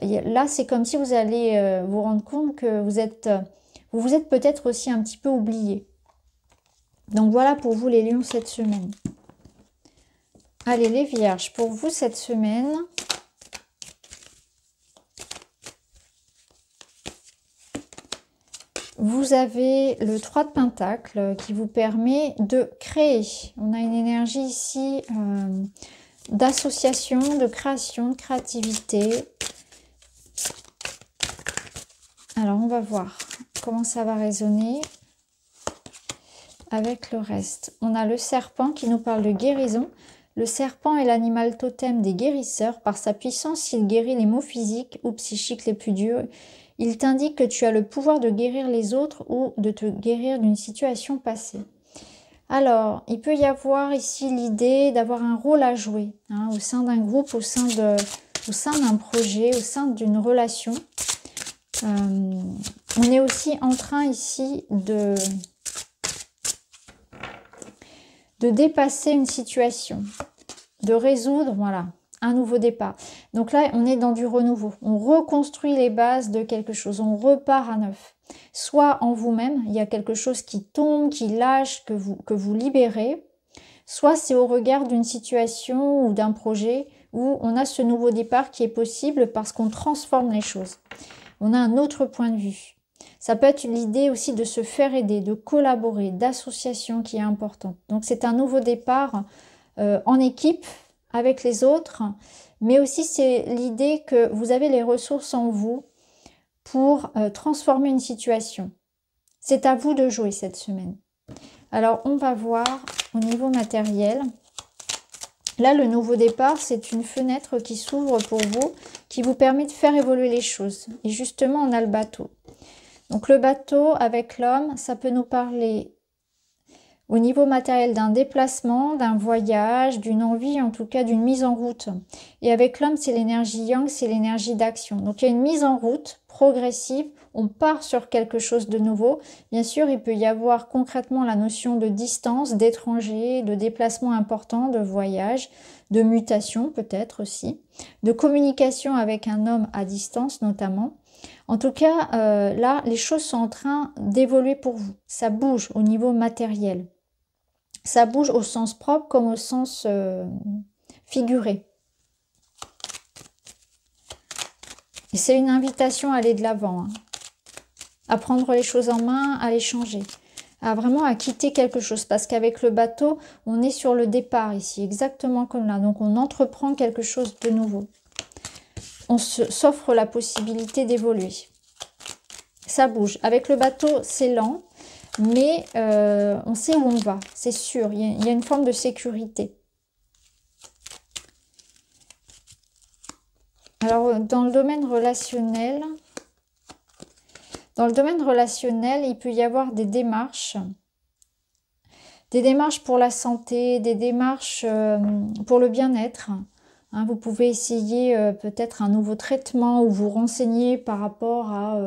Là, c'est comme si vous allez vous rendre compte que vous vous êtes peut-être aussi un petit peu oublié. Donc voilà pour vous les lions cette semaine. Allez les vierges, pour vous cette semaine... Vous avez le 3 de Pentacle qui vous permet de créer. On a une énergie ici d'association, de création, de créativité. Alors, on va voir comment ça va résonner avec le reste. On a le serpent qui nous parle de guérison. Le serpent est l'animal totem des guérisseurs. Par sa puissance, il guérit les maux physiques ou psychiques les plus durs. Il t'indique que tu as le pouvoir de guérir les autres ou de te guérir d'une situation passée. Alors, il peut y avoir ici l'idée d'avoir un rôle à jouer hein, au sein d'un groupe, au sein d'un projet, au sein d'une relation. On est aussi en train ici de dépasser une situation, de résoudre, voilà, un nouveau départ. Donc là, on est dans du renouveau. On reconstruit les bases de quelque chose. On repart à neuf. Soit en vous-même, il y a quelque chose qui tombe, qui lâche, que vous libérez. Soit c'est au regard d'une situation ou d'un projet où on a ce nouveau départ qui est possible parce qu'on transforme les choses. On a un autre point de vue. Ça peut être l'idée aussi de se faire aider, de collaborer, d'association qui est importante. Donc c'est un nouveau départ en équipe, avec les autres, mais aussi c'est l'idée que vous avez les ressources en vous pour transformer une situation. C'est à vous de jouer cette semaine. Alors, on va voir au niveau matériel. Là, le nouveau départ, c'est une fenêtre qui s'ouvre pour vous, qui vous permet de faire évoluer les choses. Et justement, on a le bateau. Donc, le bateau avec l'homme, ça peut nous parler au niveau matériel d'un déplacement, d'un voyage, d'une envie, en tout cas d'une mise en route. Et avec l'homme, c'est l'énergie yang, c'est l'énergie d'action. Donc il y a une mise en route progressive, on part sur quelque chose de nouveau. Bien sûr, il peut y avoir concrètement la notion de distance, d'étranger, de déplacement important, de voyage, de mutation peut-être aussi, de communication avec un homme à distance notamment. En tout cas, là, les choses sont en train d'évoluer pour vous. Ça bouge au niveau matériel. Ça bouge au sens propre comme au sens figuré. Et c'est une invitation à aller de l'avant, hein, à prendre les choses en main, à les changer, vraiment à quitter quelque chose. Parce qu'avec le bateau, on est sur le départ ici, exactement comme là. Donc on entreprend quelque chose de nouveau. On s'offre la possibilité d'évoluer. Ça bouge. Avec le bateau, c'est lent. Mais on sait où on va, c'est sûr, il y a une forme de sécurité. Alors, dans le domaine relationnel, il peut y avoir des démarches pour la santé, des démarches pour le bien-être. Hein, vous pouvez essayer peut-être un nouveau traitement ou vous renseigner par rapport à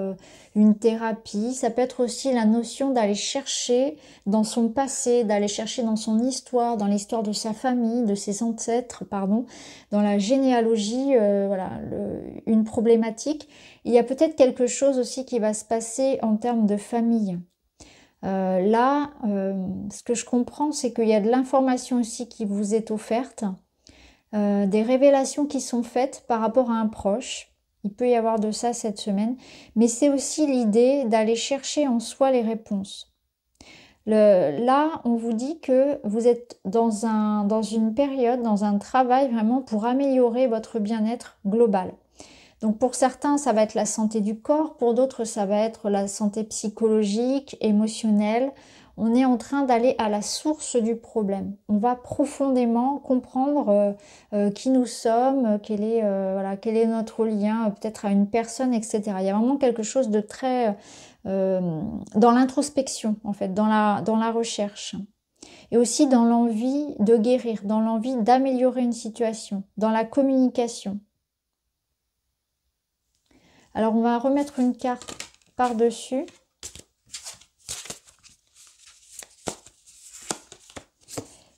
une thérapie. Ça peut être aussi la notion d'aller chercher dans son passé, d'aller chercher dans son histoire, dans l'histoire de sa famille, de ses ancêtres, pardon, dans la généalogie, voilà, une problématique. Il y a peut-être quelque chose aussi qui va se passer en termes de famille. Là, ce que je comprends, c'est qu'il y a de l'information aussi qui vous est offerte. Des révélations qui sont faites par rapport à un proche. Il peut y avoir de ça cette semaine. Mais c'est aussi l'idée d'aller chercher en soi les réponses. Là, on vous dit que vous êtes dans une période, dans un travail vraiment pour améliorer votre bien-être global. Donc pour certains, ça va être la santé du corps. Pour d'autres, ça va être la santé psychologique, émotionnelle. on est en train d'aller à la source du problème. On va profondément comprendre qui nous sommes, voilà, quel est notre lien peut-être à une personne, etc. Il y a vraiment quelque chose de très dans l'introspection, en fait, dans la recherche. Et aussi dans l'envie de guérir, dans l'envie d'améliorer une situation, dans la communication. Alors, on va remettre une carte par-dessus.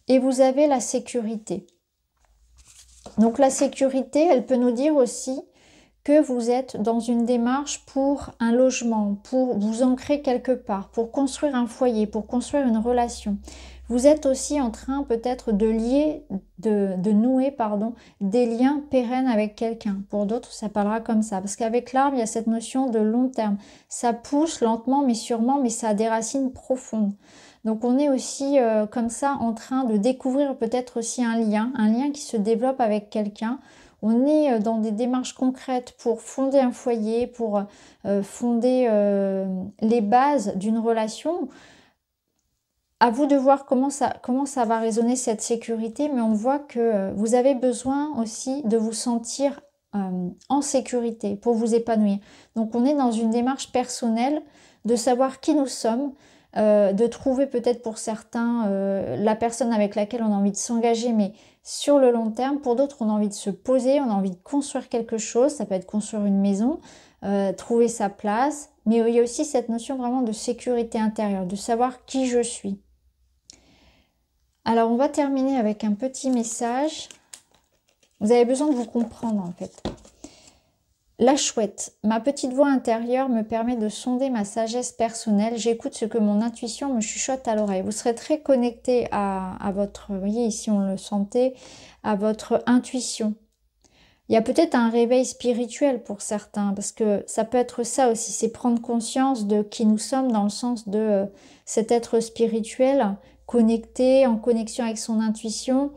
Et vous avez la sécurité. Donc, la sécurité, elle peut nous dire aussi que vous êtes dans une démarche pour un logement, pour vous ancrer quelque part, pour construire un foyer, pour construire une relation. Vous êtes aussi en train peut-être de lier, de nouer, pardon, des liens pérennes avec quelqu'un. Pour d'autres, ça parlera comme ça. Parce qu'avec l'arbre, il y a cette notion de long terme. Ça pousse lentement, mais sûrement, mais ça a des racines profondes. Donc on est aussi comme ça en train de découvrir peut-être aussi un lien qui se développe avec quelqu'un. On est dans des démarches concrètes pour fonder un foyer, pour fonder les bases d'une relation. À vous de voir comment ça va résonner cette sécurité, mais on voit que vous avez besoin aussi de vous sentir en sécurité pour vous épanouir. Donc on est dans une démarche personnelle de savoir qui nous sommes, de trouver peut-être pour certains la personne avec laquelle on a envie de s'engager, mais sur le long terme. Pour d'autres, on a envie de se poser, on a envie de construire quelque chose, ça peut être construire une maison, trouver sa place, mais il y a aussi cette notion vraiment de sécurité intérieure, de savoir qui je suis. Alors, on va terminer avec un petit message. Vous avez besoin de vous comprendre, en fait. La chouette, ma petite voix intérieure me permet de sonder ma sagesse personnelle. J'écoute ce que mon intuition me chuchote à l'oreille. Vous serez très connecté à votre, vous voyez ici on le sentait, à votre intuition. Il y a peut-être un réveil spirituel pour certains, parce que ça peut être ça aussi, c'est prendre conscience de qui nous sommes dans le sens de cet être spirituel, connecté, en connexion avec son intuition.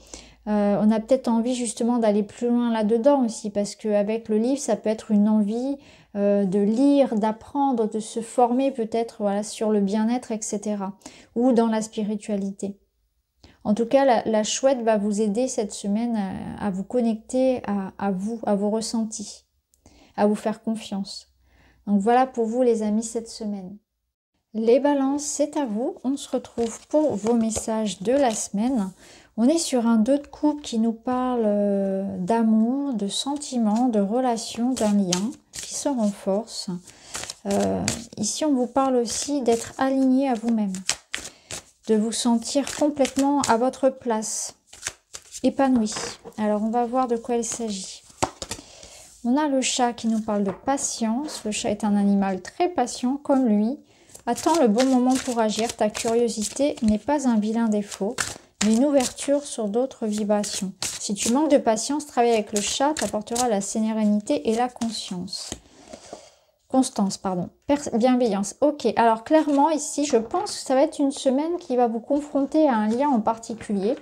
On a peut-être envie justement d'aller plus loin là-dedans aussi, parce qu'avec le livre, ça peut être une envie de lire, d'apprendre, de se former peut-être voilà, sur le bien-être, etc. Ou dans la spiritualité. En tout cas, la chouette va vous aider cette semaine à vous connecter à vous, à vos ressentis, à vous faire confiance. Donc voilà pour vous les amis cette semaine. Les balances, c'est à vous. On se retrouve pour vos messages de la semaine. On est sur un 2 de coupe qui nous parle d'amour, de sentiments, de relations, d'un lien qui se renforce. Ici, on vous parle aussi d'être aligné à vous-même, de vous sentir complètement à votre place, épanoui. Alors, on va voir de quoi il s'agit. On a le chat qui nous parle de patience. Le chat est un animal très patient, comme lui. Attends le bon moment pour agir. Ta curiosité n'est pas un vilain défaut, mais une ouverture sur d'autres vibrations. Si tu manques de patience, travailler avec le chat t'apportera la sérénité et la conscience. Constance, pardon. Bienveillance. Ok, alors clairement ici, je pense que ça va être une semaine qui va vous confronter à un lien en particulier.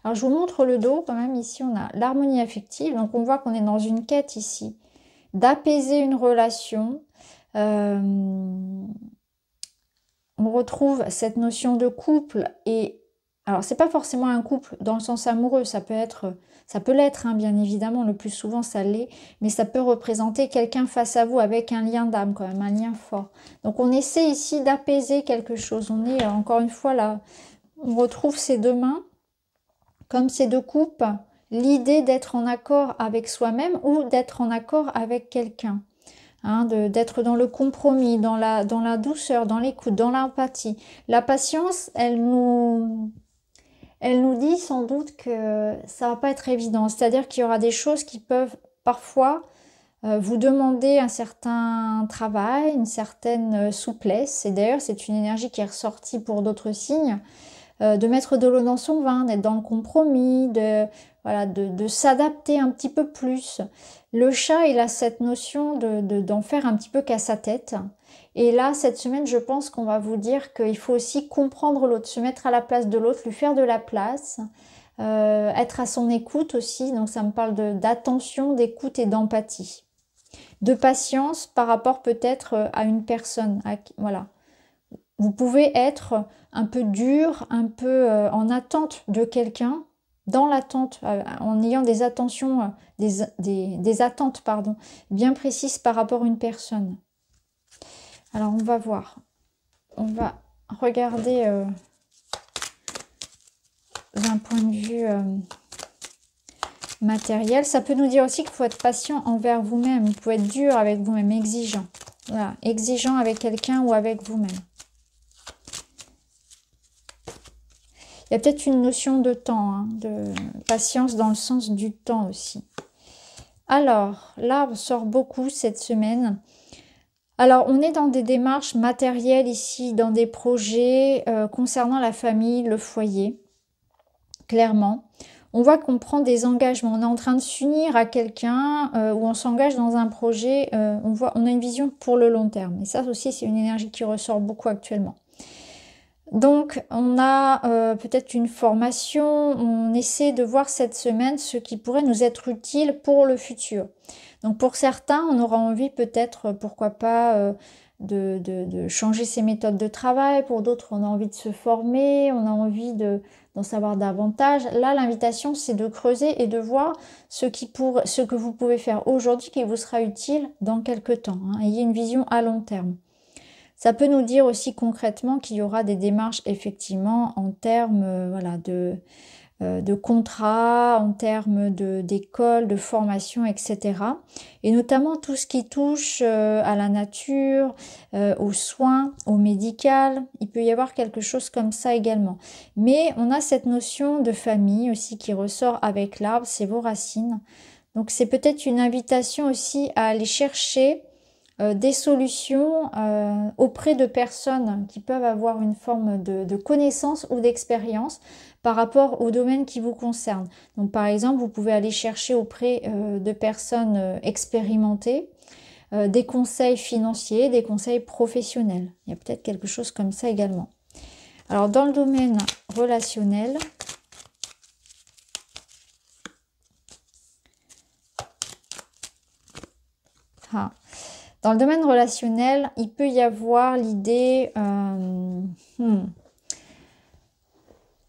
Alors je vous montre le dos quand même. Ici, on a l'harmonie affective. Donc on voit qu'on est dans une quête ici d'apaiser une relation. On retrouve cette notion de couple et alors c'est pas forcément un couple dans le sens amoureux, ça peut l'être hein, bien évidemment, le plus souvent ça l'est, mais ça peut représenter quelqu'un face à vous avec un lien d'âme quand même, un lien fort. Donc on essaie ici d'apaiser quelque chose, on est encore une fois là, on retrouve ces deux mains, comme ces deux coupes, l'idée d'être en accord avec soi-même ou d'être en accord avec quelqu'un. Hein, d'être dans le compromis, dans la douceur, dans l'écoute, dans l'empathie. La patience, elle nous dit sans doute que ça va pas être évident. C'est-à-dire qu'il y aura des choses qui peuvent parfois vous demander un certain travail, une certaine souplesse. Et d'ailleurs, c'est une énergie qui est ressortie pour d'autres signes. De mettre de l'eau dans son vin, d'être dans le compromis, de s'adapter un petit peu plus. Le chat, il a cette notion d'en faire un petit peu qu'à sa tête. Et là, cette semaine, je pense qu'on va vous dire qu'il faut aussi comprendre l'autre, se mettre à la place de l'autre, lui faire de la place, être à son écoute aussi. Donc ça me parle d'attention, d'écoute et d'empathie. De patience par rapport peut-être à une personne. Voilà. vous pouvez être un peu dur, un peu en attente de quelqu'un, dans l'attente, en ayant des attentions, des attentes, pardon, bien précises par rapport à une personne. Alors, on va voir. On va regarder d'un point de vue matériel. Ça peut nous dire aussi qu'il faut être patient envers vous-même. Vous pouvez être dur avec vous-même, exigeant. Voilà, exigeant avec quelqu'un ou avec vous-même. Il y a peut-être une notion de temps, hein, de patience dans le sens du temps aussi. Alors, l'arbre sort beaucoup cette semaine. Alors, on est dans des démarches matérielles ici, dans des projets concernant la famille, le foyer, clairement. On voit qu'on prend des engagements. On est en train de s'unir à quelqu'un ou on s'engage dans un projet. On a une vision pour le long terme. Et ça aussi, c'est une énergie qui ressort beaucoup actuellement. Donc, on a peut-être une formation. On essaie de voir cette semaine ce qui pourrait nous être utile pour le futur. Donc, pour certains, on aura envie peut-être, pourquoi pas, de changer ses méthodes de travail. Pour d'autres, on a envie de se former. On a envie d'en savoir davantage. Là, l'invitation, c'est de creuser et de voir ce que vous pouvez faire aujourd'hui qui vous sera utile dans quelques temps. Hein. Ayez une vision à long terme. Ça peut nous dire aussi concrètement qu'il y aura des démarches effectivement en termes voilà, de contrats, en termes d'école, de formation, etc. Et notamment tout ce qui touche à la nature, aux soins, au médical. Il peut y avoir quelque chose comme ça également. Mais on a cette notion de famille aussi qui ressort avec l'arbre, c'est vos racines. Donc c'est peut-être une invitation aussi à aller chercher des solutions auprès de personnes qui peuvent avoir une forme de connaissance ou d'expérience par rapport au domaine qui vous concerne. Donc par exemple, vous pouvez aller chercher auprès de personnes expérimentées des conseils financiers, des conseils professionnels. Il y a peut-être quelque chose comme ça également. Alors dans le domaine relationnel, dans le domaine relationnel, il peut y avoir l'idée,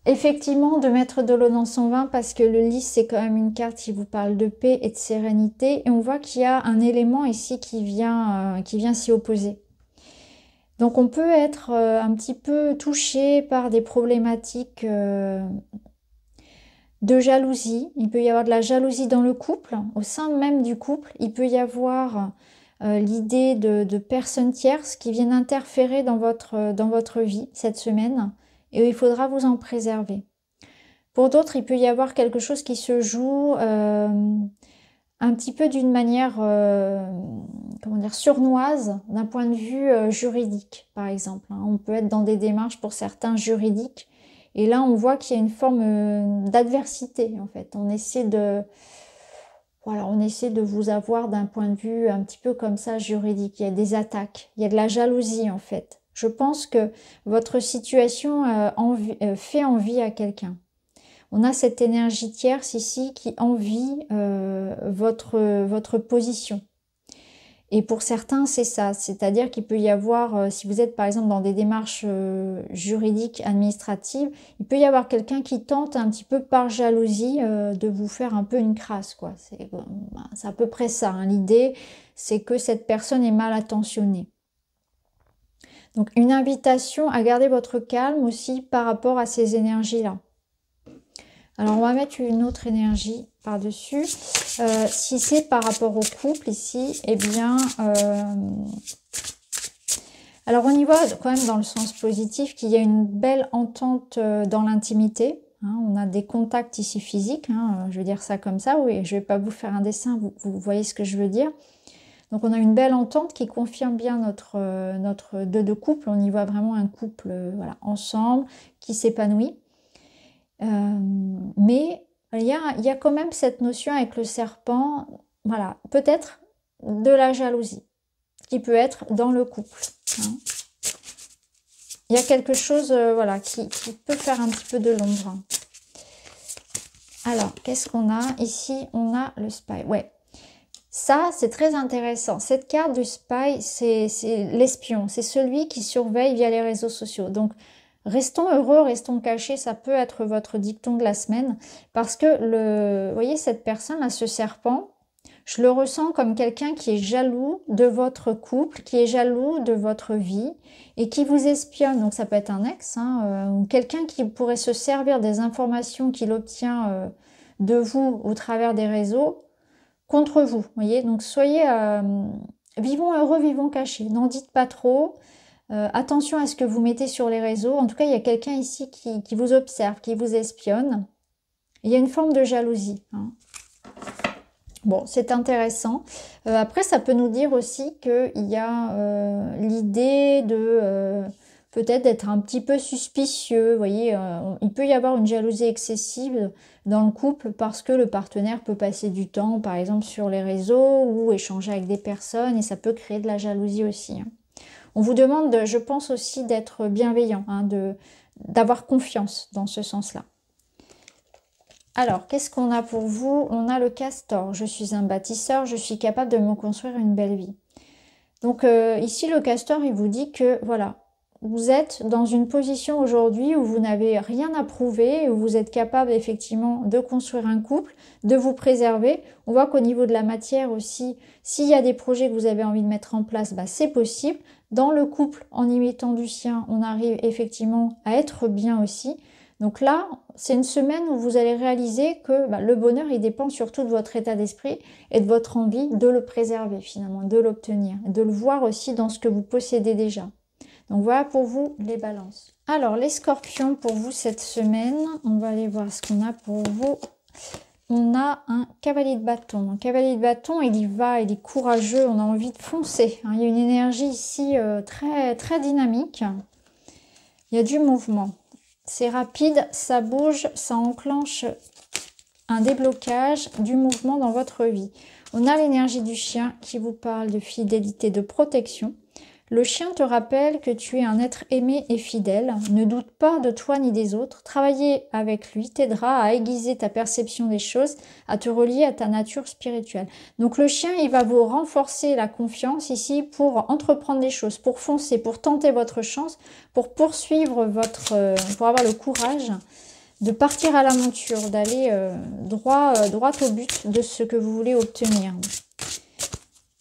effectivement, de mettre de l'eau dans son vin parce que le lys, c'est quand même une carte qui vous parle de paix et de sérénité. Et on voit qu'il y a un élément ici qui vient s'y opposer. Donc, on peut être un petit peu touché par des problématiques de jalousie. Il peut y avoir de la jalousie dans le couple, au sein même du couple. Il peut y avoir l'idée de personnes tierces qui viennent interférer dans votre vie cette semaine et il faudra vous en préserver. Pour d'autres, il peut y avoir quelque chose qui se joue un petit peu d'une manière comment dire, sournoise d'un point de vue juridique, par exemple. On peut être dans des démarches pour certains juridiques et là, on voit qu'il y a une forme d'adversité en fait. On essaie de vous avoir d'un point de vue un petit peu comme ça juridique. Il y a des attaques, il y a de la jalousie en fait. Je pense que votre situation fait envie à quelqu'un. On a cette énergie tierce ici qui envie votre position. Et pour certains, c'est ça. C'est-à-dire qu'il peut y avoir, si vous êtes par exemple dans des démarches juridiques, administratives, il peut y avoir quelqu'un qui tente un petit peu par jalousie de vous faire un peu une crasse, quoi. C'est à peu près ça. Hein. L'idée, c'est que cette personne est mal intentionnée. Donc, une invitation à garder votre calme aussi par rapport à ces énergies-là. Alors, on va mettre une autre énergie par-dessus. Si c'est par rapport au couple ici, eh bien... alors, on y voit quand même dans le sens positif qu'il y a une belle entente dans l'intimité. Hein, on a des contacts ici physiques, hein, je vais dire ça comme ça. Oui, je ne vais pas vous faire un dessin, vous voyez ce que je veux dire. Donc, on a une belle entente qui confirme bien notre de couple. On y voit vraiment un couple voilà, ensemble qui s'épanouit. Mais il y a quand même cette notion avec le serpent, voilà, peut-être de la jalousie qui peut être dans le couple. Hein. Il y a quelque chose voilà, qui peut faire un petit peu de l'ombre. Alors, qu'est-ce qu'on a? Ici, on a le spy. Ouais. Ça, c'est très intéressant. Cette carte du spy, c'est l'espion. C'est celui qui surveille via les réseaux sociaux. Donc, restons heureux, restons cachés. Ça peut être votre dicton de la semaine. Parce que, vous voyez, cette personne-là, ce serpent, je le ressens comme quelqu'un qui est jaloux de votre couple, qui est jaloux de votre vie et qui vous espionne. Donc, ça peut être un ex, hein, ou quelqu'un qui pourrait se servir des informations qu'il obtient de vous au travers des réseaux contre vous, voyez. Donc soyez, vivons heureux, vivons cachés. N'en dites pas trop. Attention à ce que vous mettez sur les réseaux. En tout cas, il y a quelqu'un ici qui vous observe, qui vous espionne. Il y a une forme de jalousie, hein. Bon, c'est intéressant. Après, ça peut nous dire aussi qu'il y a l'idée de peut-être d'être un petit peu suspicieux. Vous voyez, il peut y avoir une jalousie excessive dans le couple parce que le partenaire peut passer du temps, par exemple, sur les réseaux ou échanger avec des personnes et ça peut créer de la jalousie aussi, hein. On vous demande, je pense aussi, d'être bienveillant, hein, d'avoir confiance dans ce sens-là. Alors, qu'est-ce qu'on a pour vous? On a le castor. Je suis un bâtisseur, je suis capable de me construire une belle vie. Donc ici, le castor, il vous dit que, voilà, vous êtes dans une position aujourd'hui où vous n'avez rien à prouver, où vous êtes capable effectivement de construire un couple, de vous préserver. On voit qu'au niveau de la matière aussi, s'il y a des projets que vous avez envie de mettre en place, bah, c'est possible. Dans le couple, en imitant du sien, on arrive effectivement à être bien aussi. Donc là, c'est une semaine où vous allez réaliser que bah, le bonheur, il dépend surtout de votre état d'esprit et de votre envie de le préserver finalement, de l'obtenir, de le voir aussi dans ce que vous possédez déjà. Donc voilà pour vous les balances. Alors les scorpions, pour vous cette semaine, on va aller voir ce qu'on a pour vous. On a un cavalier de bâton. Un cavalier de bâton, il y va, il est courageux, on a envie de foncer, hein. Il y a une énergie ici très, très dynamique. Il y a du mouvement. C'est rapide, ça bouge, ça enclenche un déblocage du mouvement dans votre vie. On a l'énergie du chien qui vous parle de fidélité, de protection. Le chien te rappelle que tu es un être aimé et fidèle. Ne doute pas de toi ni des autres. Travailler avec lui t'aidera à aiguiser ta perception des choses, à te relier à ta nature spirituelle. Donc le chien, il va vous renforcer la confiance ici pour entreprendre des choses, pour foncer, pour tenter votre chance, pour poursuivre pour avoir le courage de partir à l'aventure, d'aller droit au but de ce que vous voulez obtenir.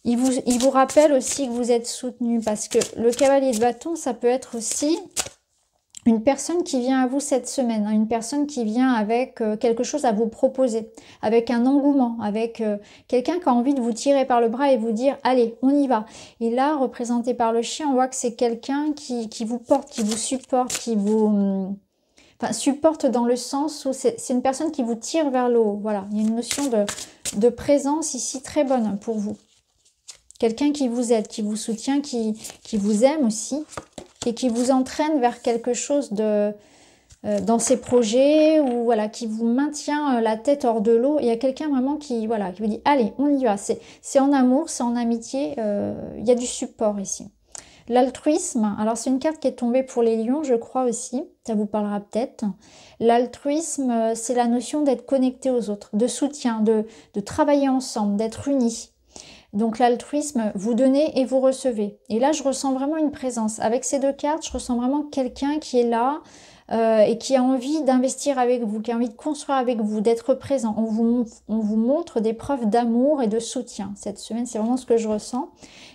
Il vous rappelle aussi que vous êtes soutenu parce que le cavalier de bâton, ça peut être aussi une personne qui vient à vous cette semaine, hein, une personne qui vient avec quelque chose à vous proposer, avec un engouement, avec quelqu'un qui a envie de vous tirer par le bras et vous dire « Allez, on y va ». Et là, représenté par le chien, on voit que c'est quelqu'un qui vous porte, qui vous supporte, qui vous... Enfin, supporte dans le sens où c'est une personne qui vous tire vers le haut. Voilà, il y a une notion de présence ici très bonne pour vous. Quelqu'un qui vous aide, qui vous soutient, qui vous aime aussi et qui vous entraîne vers quelque chose dans ses projets ou voilà, qui vous maintient la tête hors de l'eau. Il y a quelqu'un vraiment qui vous dit « Allez, on y va ». C'est en amour, c'est en amitié, il y a du support ici. L'altruisme, alors c'est une carte qui est tombée pour les lions, je crois aussi, ça vous parlera peut-être. L'altruisme, c'est la notion d'être connecté aux autres, de soutien, de travailler ensemble, d'être unis. Donc l'altruisme, vous donnez et vous recevez. Et là, je ressens vraiment une présence. Avec ces deux cartes, je ressens vraiment quelqu'un qui est là et qui a envie d'investir avec vous, qui a envie de construire avec vous, d'être présent. On vous montre des preuves d'amour et de soutien. Cette semaine, c'est vraiment ce que je ressens.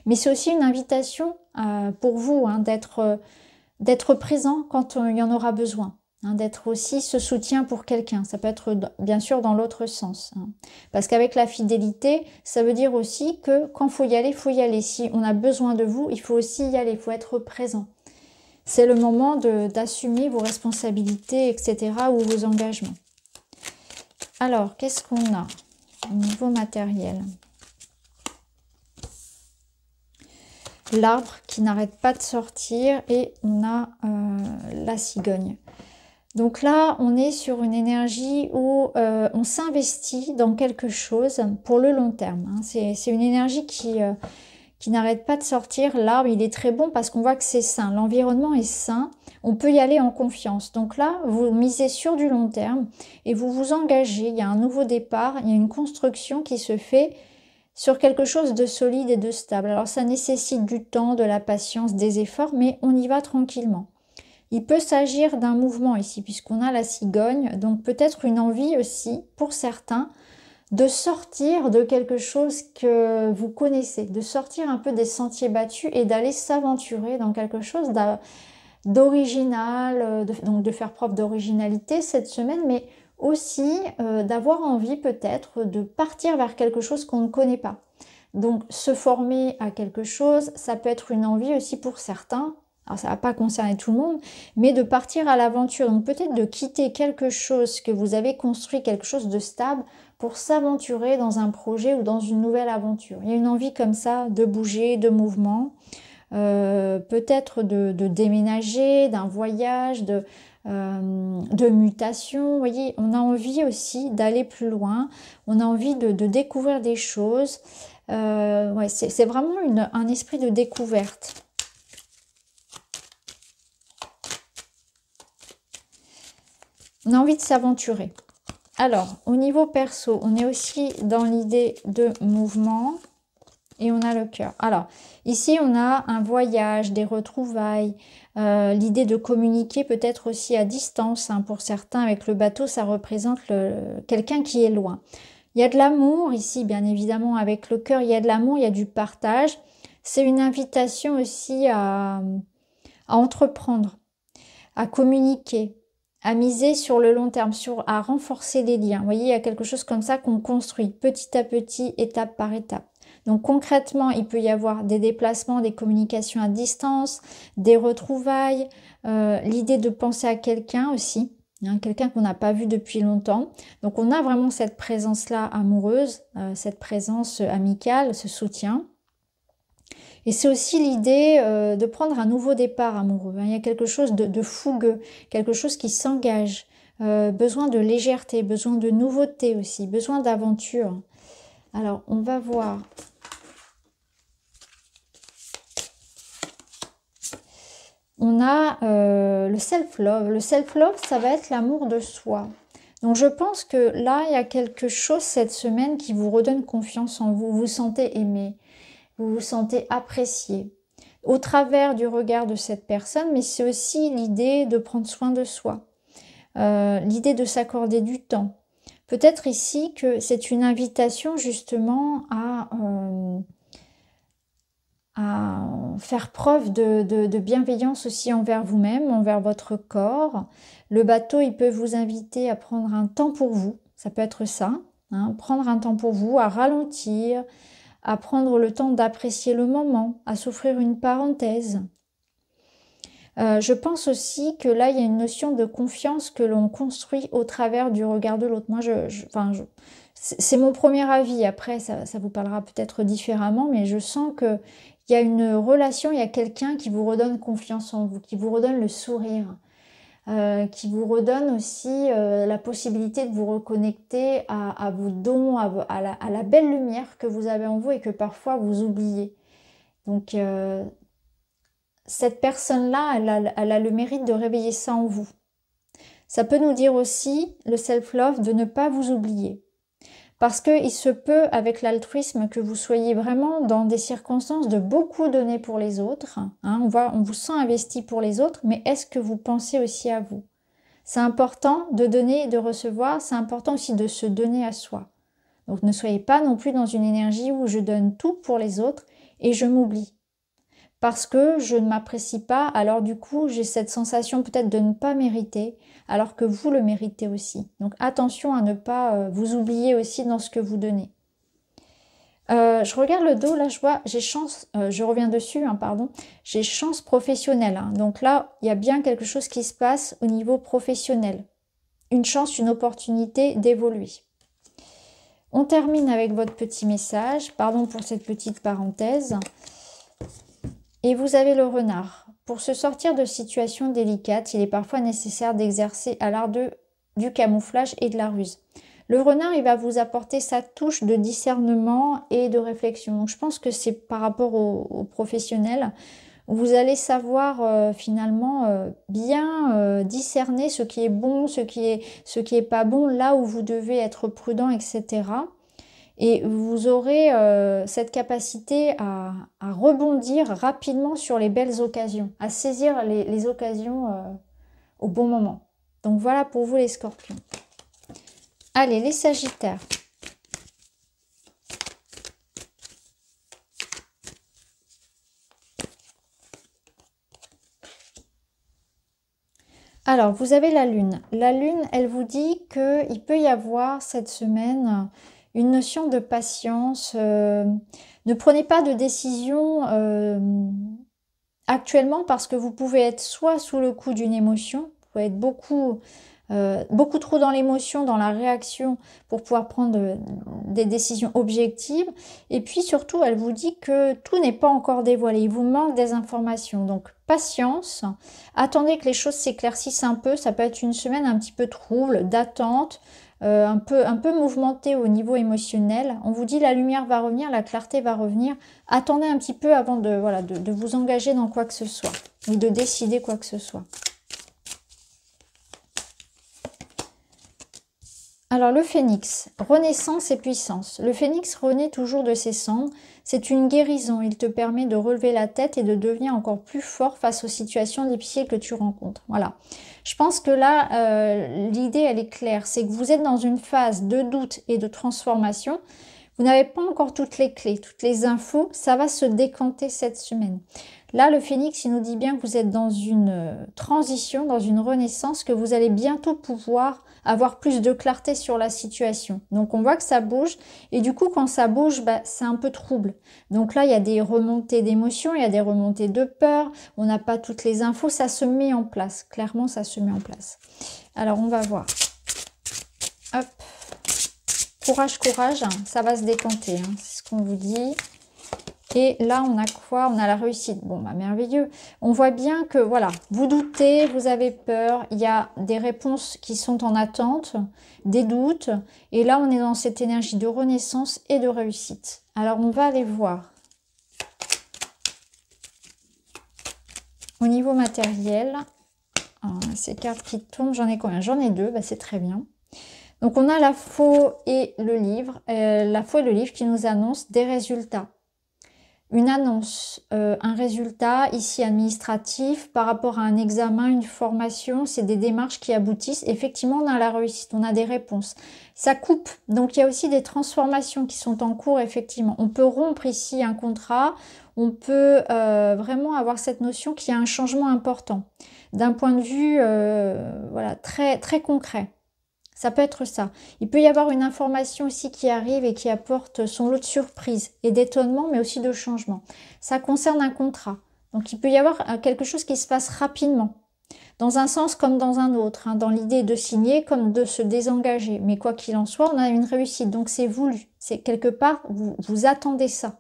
Mais c'est aussi une invitation pour vous, hein, d'être présent quand il y en aura besoin. Hein, d'être aussi ce soutien pour quelqu'un. Ça peut être bien sûr dans l'autre sens. Hein. Parce qu'avec la fidélité, ça veut dire aussi que quand il faut y aller, il faut y aller. Si on a besoin de vous, il faut aussi y aller, il faut être présent. C'est le moment d'assumer vos responsabilités, etc. ou vos engagements. Alors, qu'est-ce qu'on a au niveau matériel? L'arbre qui n'arrête pas de sortir et on a la cigogne. Donc là, on est sur une énergie où on s'investit dans quelque chose pour le long terme. Hein. C'est une énergie qui n'arrête pas de sortir. L'arbre, il est très bon parce qu'on voit que c'est sain. L'environnement est sain. On peut y aller en confiance. Donc là, vous misez sur du long terme et vous vous engagez. Il y a un nouveau départ, il y a une construction qui se fait sur quelque chose de solide et de stable. Alors ça nécessite du temps, de la patience, des efforts, mais on y va tranquillement. Il peut s'agir d'un mouvement ici, puisqu'on a la cigogne, donc peut-être une envie aussi, pour certains, de sortir de quelque chose que vous connaissez, de sortir un peu des sentiers battus et d'aller s'aventurer dans quelque chose d'original, donc de faire preuve d'originalité cette semaine, mais aussi d'avoir envie peut-être de partir vers quelque chose qu'on ne connaît pas. Donc se former à quelque chose, ça peut être une envie aussi pour certains, alors ça ne va pas concerner tout le monde, mais de partir à l'aventure, donc peut-être de quitter quelque chose que vous avez construit, quelque chose de stable, pour s'aventurer dans un projet ou dans une nouvelle aventure. Il y a une envie comme ça de bouger, de mouvement, peut-être de déménager, d'un voyage, de mutation. Vous voyez, on a envie aussi d'aller plus loin, on a envie de découvrir des choses. Ouais, c'est vraiment un esprit de découverte. On a envie de s'aventurer. Alors, au niveau perso, on est aussi dans l'idée de mouvement et on a le cœur. Alors, ici, on a un voyage, des retrouvailles, l'idée de communiquer peut-être aussi à distance. Hein, pour certains, avec le bateau, ça représente quelqu'un qui est loin. Il y a de l'amour ici, bien évidemment, avec le cœur, il y a de l'amour, il y a du partage. C'est une invitation aussi à entreprendre, à communiquer, à miser sur le long terme, à renforcer les liens. Vous voyez, il y a quelque chose comme ça qu'on construit petit à petit, étape par étape. Donc concrètement, il peut y avoir des déplacements, des communications à distance, des retrouvailles, l'idée de penser à quelqu'un aussi, hein, quelqu'un qu'on n'a pas vu depuis longtemps. Donc on a vraiment cette présence-là amoureuse, cette présence amicale, ce soutien. Et c'est aussi l'idée de prendre un nouveau départ amoureux. Il y a quelque chose de fougueux, quelque chose qui s'engage, besoin de légèreté, besoin de nouveauté aussi, besoin d'aventure. Alors, on va voir. On a le self-love. Le self-love, ça va être l'amour de soi. Donc, je pense que là, il y a quelque chose cette semaine qui vous redonne confiance en vous. Vous vous sentez aimé. Vous vous sentez apprécié au travers du regard de cette personne, mais c'est aussi l'idée de prendre soin de soi, l'idée de s'accorder du temps. Peut-être ici que c'est une invitation justement à faire preuve de bienveillance aussi envers vous-même, envers votre corps. Le bateau, il peut vous inviter à prendre un temps pour vous, ça peut être ça, hein, prendre un temps pour vous, à ralentir, à prendre le temps d'apprécier le moment, à s'offrir une parenthèse. Je pense aussi que là, il y a une notion de confiance que l'on construit au travers du regard de l'autre. Moi, c'est mon premier avis. Après, ça vous parlera peut-être différemment, mais je sens qu'il y a une relation, il y a quelqu'un qui vous redonne confiance en vous, qui vous redonne le sourire. Qui vous redonne aussi la possibilité de vous reconnecter à vos dons, à la belle lumière que vous avez en vous et que parfois vous oubliez. Donc cette personne-là, elle a le mérite de réveiller ça en vous. Ça peut nous dire aussi, le self-love, de ne pas vous oublier. Parce qu'il se peut, avec l'altruisme, que vous soyez vraiment dans des circonstances de beaucoup donner pour les autres. Hein, on vous sent investi pour les autres, mais est-ce que vous pensez aussi à vous? C'est important de donner et de recevoir, c'est important aussi de se donner à soi. Donc ne soyez pas non plus dans une énergie où je donne tout pour les autres et je m'oublie. Parce que je ne m'apprécie pas, alors du coup j'ai cette sensation peut-être de ne pas mériter, alors que vous le méritez aussi. Donc attention à ne pas vous oublier aussi dans ce que vous donnez. Je regarde le dos, là je vois, j'ai chance, je reviens dessus, hein, pardon, j'ai chance professionnelle. Hein. Donc là, il y a bien quelque chose qui se passe au niveau professionnel. Une chance, une opportunité d'évoluer. On termine avec votre petit message, pardon pour cette petite parenthèse. Et vous avez le renard. Pour se sortir de situations délicates, il est parfois nécessaire d'exercer à l'art du camouflage et de la ruse. Le renard, il va vous apporter sa touche de discernement et de réflexion. Donc, je pense que c'est par rapport aux professionnels. Vous allez savoir finalement bien discerner ce qui est bon, ce qui est pas bon, là où vous devez être prudent, etc. et vous aurez cette capacité à rebondir rapidement sur les belles occasions, à saisir les occasions au bon moment. Donc voilà pour vous les Scorpions. Allez, les Sagittaires. Alors, vous avez la Lune. La Lune, elle vous dit qu'il peut y avoir cette semaine une notion de patience. Ne prenez pas de décision actuellement parce que vous pouvez être soit sous le coup d'une émotion, vous pouvez être beaucoup trop dans l'émotion, dans la réaction pour pouvoir prendre des décisions objectives. Et puis surtout, elle vous dit que tout n'est pas encore dévoilé. Il vous manque des informations. Donc, patience. Attendez que les choses s'éclaircissent un peu. Ça peut être une semaine un petit peu trouble, d'attente, un peu mouvementée au niveau émotionnel. On vous dit la lumière va revenir, la clarté va revenir. Attendez un petit peu avant de vous engager dans quoi que ce soit ou de décider quoi que ce soit. Alors le phénix, renaissance et puissance. Le phénix renaît toujours de ses cendres. C'est une guérison. Il te permet de relever la tête et de devenir encore plus fort face aux situations difficiles que tu rencontres. Voilà. Je pense que là, l'idée, elle est claire. C'est que vous êtes dans une phase de doute et de transformation. Vous n'avez pas encore toutes les clés, toutes les infos. Ça va se décanter cette semaine. Là, le phénix, il nous dit bien que vous êtes dans une transition, dans une renaissance, que vous allez bientôt pouvoir avoir plus de clarté sur la situation. Donc, on voit que ça bouge. Et du coup, quand ça bouge, bah, c'est un peu trouble. Donc là, il y a des remontées d'émotions, il y a des remontées de peur. On n'a pas toutes les infos. Ça se met en place. Clairement, ça se met en place. Alors, on va voir. Hop. Courage, courage. Ça va se décanter. Hein. C'est ce qu'on vous dit. Et là, on a quoi? On a la réussite. Bon, bah merveilleux. On voit bien que, voilà, vous doutez, vous avez peur. Il y a des réponses qui sont en attente, des doutes. Et là, on est dans cette énergie de renaissance et de réussite. Alors, on va aller voir. Au niveau matériel, ces cartes qui tombent, j'en ai combien? J'en ai deux, bah, c'est très bien. Donc, on a la faux et le livre. La faux et le livre qui nous annoncent des résultats. Une annonce, un résultat ici administratif par rapport à un examen, une formation, c'est des démarches qui aboutissent. Effectivement, on a la réussite, on a des réponses. Ça coupe, donc il y a aussi des transformations qui sont en cours, effectivement. On peut rompre ici un contrat, on peut vraiment avoir cette notion qu'il y a un changement important d'un point de vue voilà, très, très concret. Ça peut être ça. Il peut y avoir une information aussi qui arrive et qui apporte son lot de surprises et d'étonnement, mais aussi de changement. Ça concerne un contrat. Donc, il peut y avoir quelque chose qui se passe rapidement, dans un sens comme dans un autre, hein, dans l'idée de signer comme de se désengager. Mais quoi qu'il en soit, on a une réussite. Donc, c'est voulu. C'est quelque part, vous attendez ça.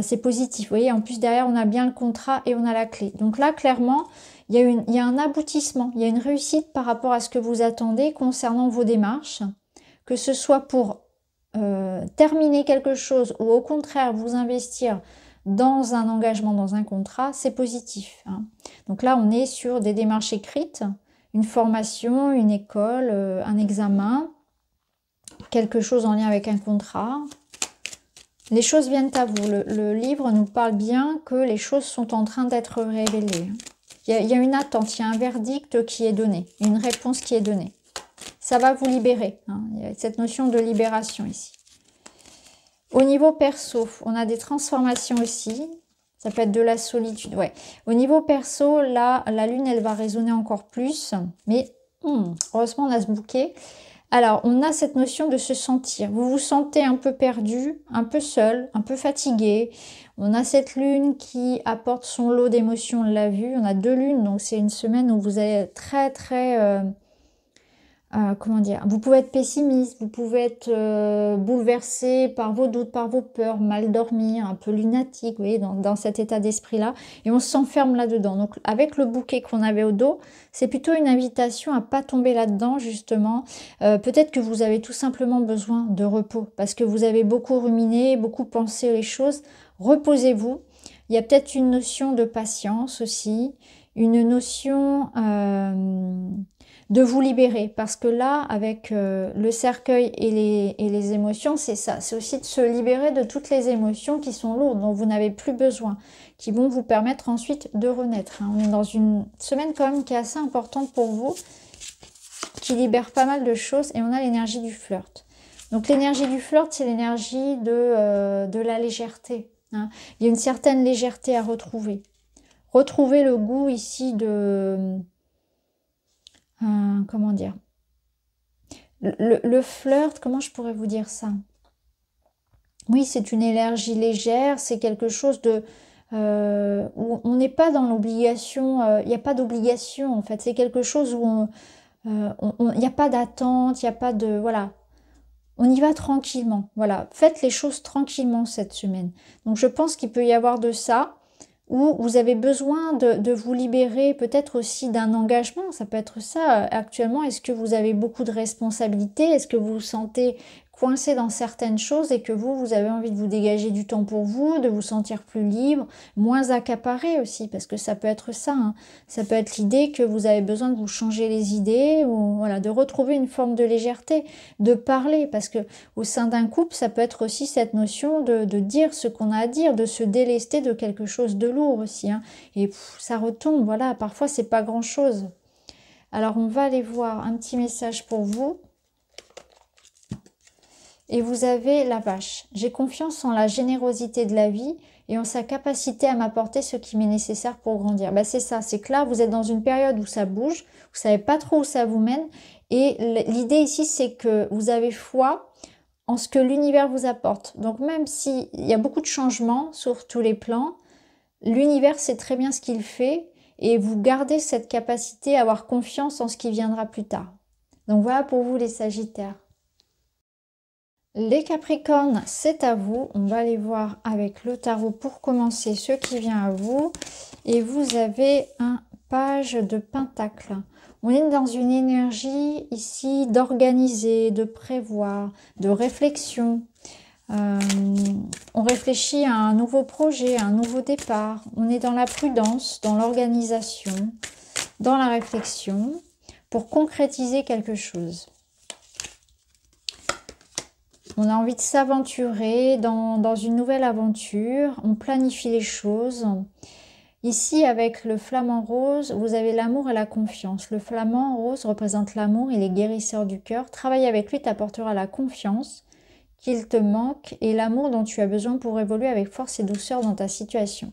C'est positif. Vous voyez, en plus, derrière, on a bien le contrat et on a la clé. Donc là, clairement, il y a un aboutissement, il y a une réussite par rapport à ce que vous attendez concernant vos démarches, que ce soit pour terminer quelque chose ou au contraire vous investir dans un engagement, dans un contrat, c'est positif. Hein. Donc là, on est sur des démarches écrites, une formation, une école, un examen, quelque chose en lien avec un contrat. Les choses viennent à vous. Le livre nous parle bien que les choses sont en train d'être révélées. Il y a une attente, il y a un verdict qui est donné, une réponse qui est donnée. Ça va vous libérer. Hein. Il y a cette notion de libération ici. Au niveau perso, on a des transformations aussi. Ça peut être de la solitude. Ouais. Au niveau perso, là, la lune, elle va résonner encore plus. Mais heureusement, on a ce bouquet. Alors, on a cette notion de se sentir. Vous vous sentez un peu perdu, un peu seul, un peu fatigué. On a cette lune qui apporte son lot d'émotions, on l'a vu. On a deux lunes, donc c'est une semaine où vous allez très, très... comment dire, vous pouvez être pessimiste, vous pouvez être bouleversé par vos doutes, par vos peurs, mal dormir, un peu lunatique, vous voyez, dans cet état d'esprit-là. Et on s'enferme là-dedans. Donc, avec le bouquet qu'on avait au dos, c'est plutôt une invitation à pas tomber là-dedans, justement. Peut-être que vous avez tout simplement besoin de repos, parce que vous avez beaucoup ruminé, beaucoup pensé les choses. Reposez-vous. Il y a peut-être une notion de patience aussi, une notion... de vous libérer. Parce que là, avec le cercueil et les émotions, c'est ça. C'est aussi de se libérer de toutes les émotions qui sont lourdes, dont vous n'avez plus besoin, qui vont vous permettre ensuite de renaître. Hein. On est dans une semaine quand même qui est assez importante pour vous, qui libère pas mal de choses. Et on a l'énergie du flirt. Donc l'énergie du flirt, c'est l'énergie de la légèreté. Hein. Il y a une certaine légèreté à retrouver. Retrouver le goût ici de... comment dire, le flirt, comment je pourrais vous dire ça? Oui, c'est une énergie légère, c'est quelque chose de... où on n'est pas dans l'obligation, il n'y a pas d'obligation en fait, c'est quelque chose où il n'y a pas d'attente, il n'y a pas de... Voilà, on y va tranquillement, voilà. Faites les choses tranquillement cette semaine. Donc je pense qu'il peut y avoir de ça, où vous avez besoin de vous libérer peut-être aussi d'un engagement, ça peut être ça. Actuellement, est-ce que vous avez beaucoup de responsabilités? Est-ce que vous vous sentez coincé dans certaines choses et que vous avez envie de vous dégager du temps pour vous, de vous sentir plus libre, moins accaparé aussi, parce que ça peut être ça. Hein. Ça peut être l'idée que vous avez besoin de vous changer les idées ou voilà, de retrouver une forme de légèreté, de parler, parce que au sein d'un couple, ça peut être aussi cette notion de dire ce qu'on a à dire, de se délester de quelque chose de lourd aussi. Hein. Et ça retombe, voilà, parfois c'est pas grand-chose. Alors on va aller voir un petit message pour vous. Et vous avez la vache. J'ai confiance en la générosité de la vie et en sa capacité à m'apporter ce qui m'est nécessaire pour grandir. Ben c'est ça, c'est que là, vous êtes dans une période où ça bouge, vous savez pas trop où ça vous mène. Et l'idée ici, c'est que vous avez foi en ce que l'univers vous apporte. Donc même s'il y a beaucoup de changements sur tous les plans, l'univers sait très bien ce qu'il fait et vous gardez cette capacité à avoir confiance en ce qui viendra plus tard. Donc voilà pour vous les Sagittaires. Les Capricornes, c'est à vous. On va aller voir avec le tarot pour commencer ce qui vient à vous. Et vous avez un page de pentacle. On est dans une énergie ici d'organiser, de prévoir, de réflexion. On réfléchit à un nouveau projet, à un nouveau départ. On est dans la prudence, dans l'organisation, dans la réflexion pour concrétiser quelque chose. On a envie de s'aventurer dans une nouvelle aventure. On planifie les choses. Ici, avec le flamant rose, vous avez l'amour et la confiance. Le flamant rose représente l'amour, il est guérisseur du cœur. Travailler avec lui t'apportera la confiance qu'il te manque et l'amour dont tu as besoin pour évoluer avec force et douceur dans ta situation.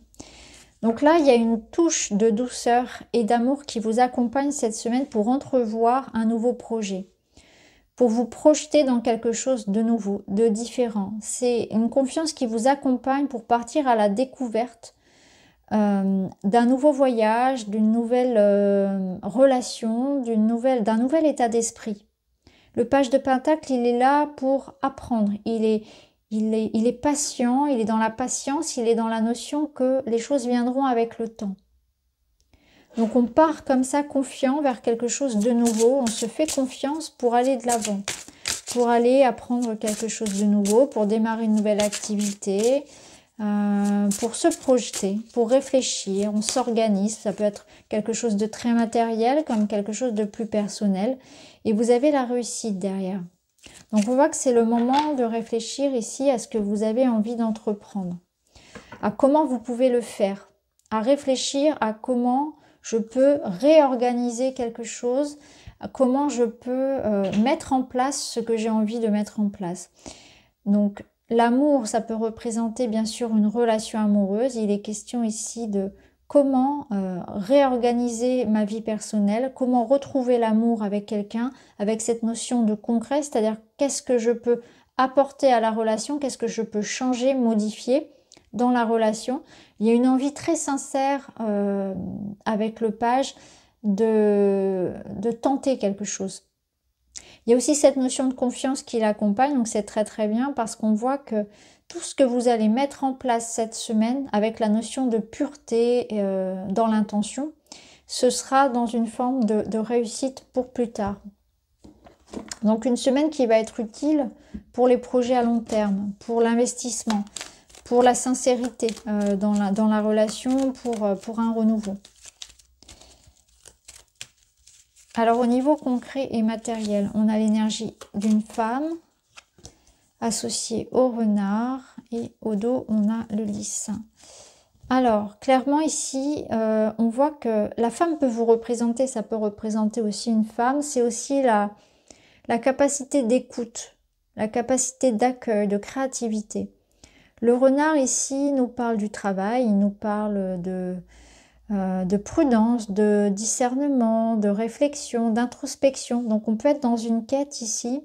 Donc là, il y a une touche de douceur et d'amour qui vous accompagne cette semaine pour entrevoir un nouveau projet. Pour vous projeter dans quelque chose de nouveau, de différent. C'est une confiance qui vous accompagne pour partir à la découverte d'un nouveau voyage, d'une nouvelle relation, d'un nouvel état d'esprit. Le page de pentacle, il est là pour apprendre. Il est patient, il est dans la patience, il est dans la notion que les choses viendront avec le temps. Donc on part comme ça confiant vers quelque chose de nouveau, on se fait confiance pour aller de l'avant, pour aller apprendre quelque chose de nouveau, pour démarrer une nouvelle activité, pour se projeter, pour réfléchir, on s'organise, ça peut être quelque chose de très matériel comme quelque chose de plus personnel et vous avez la réussite derrière. Donc on voit que c'est le moment de réfléchir ici à ce que vous avez envie d'entreprendre, à comment vous pouvez le faire, à réfléchir à comment je peux réorganiser quelque chose, comment je peux mettre en place ce que j'ai envie de mettre en place. Donc l'amour, ça peut représenter bien sûr une relation amoureuse. Il est question ici de comment réorganiser ma vie personnelle, comment retrouver l'amour avec quelqu'un, avec cette notion de concret, c'est-à-dire qu'est-ce que je peux apporter à la relation, qu'est-ce que je peux changer, modifier dans la relation. Il y a une envie très sincère avec le page de tenter quelque chose. Il y a aussi cette notion de confiance qui l'accompagne, donc c'est très très bien parce qu'on voit que tout ce que vous allez mettre en place cette semaine avec la notion de pureté dans l'intention, ce sera dans une forme de réussite pour plus tard. Donc une semaine qui va être utile pour les projets à long terme, pour l'investissement, pour la sincérité dans la relation, pour un renouveau. Alors au niveau concret et matériel, on a l'énergie d'une femme associée au renard et au dos, on a le lys. Alors, clairement ici, on voit que la femme peut vous représenter, ça peut représenter aussi une femme, c'est aussi la capacité d'écoute, la capacité d'accueil, de créativité. Le renard ici nous parle du travail, il nous parle de prudence, de discernement, de réflexion, d'introspection. Donc on peut être dans une quête ici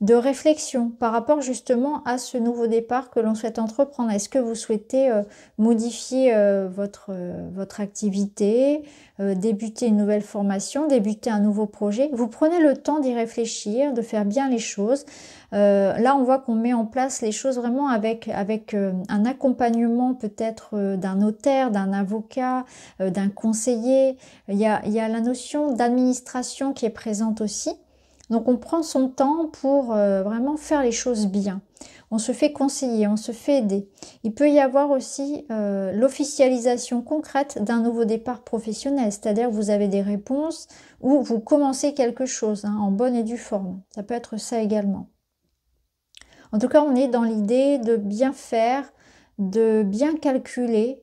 de réflexion par rapport justement à ce nouveau départ que l'on souhaite entreprendre. Est-ce que vous souhaitez modifier votre activité, débuter une nouvelle formation, débuter un nouveau projet? Vous prenez le temps d'y réfléchir, de faire bien les choses. Là, on voit qu'on met en place les choses vraiment avec un accompagnement peut-être d'un notaire, d'un avocat, d'un conseiller. Il y a la notion d'administration qui est présente aussi. Donc on prend son temps pour vraiment faire les choses bien. On se fait conseiller, on se fait aider. Il peut y avoir aussi l'officialisation concrète d'un nouveau départ professionnel, c'est-à-dire vous avez des réponses ou vous commencez quelque chose en bonne et due forme. Ça peut être ça également. En tout cas, on est dans l'idée de bien faire, de bien calculer,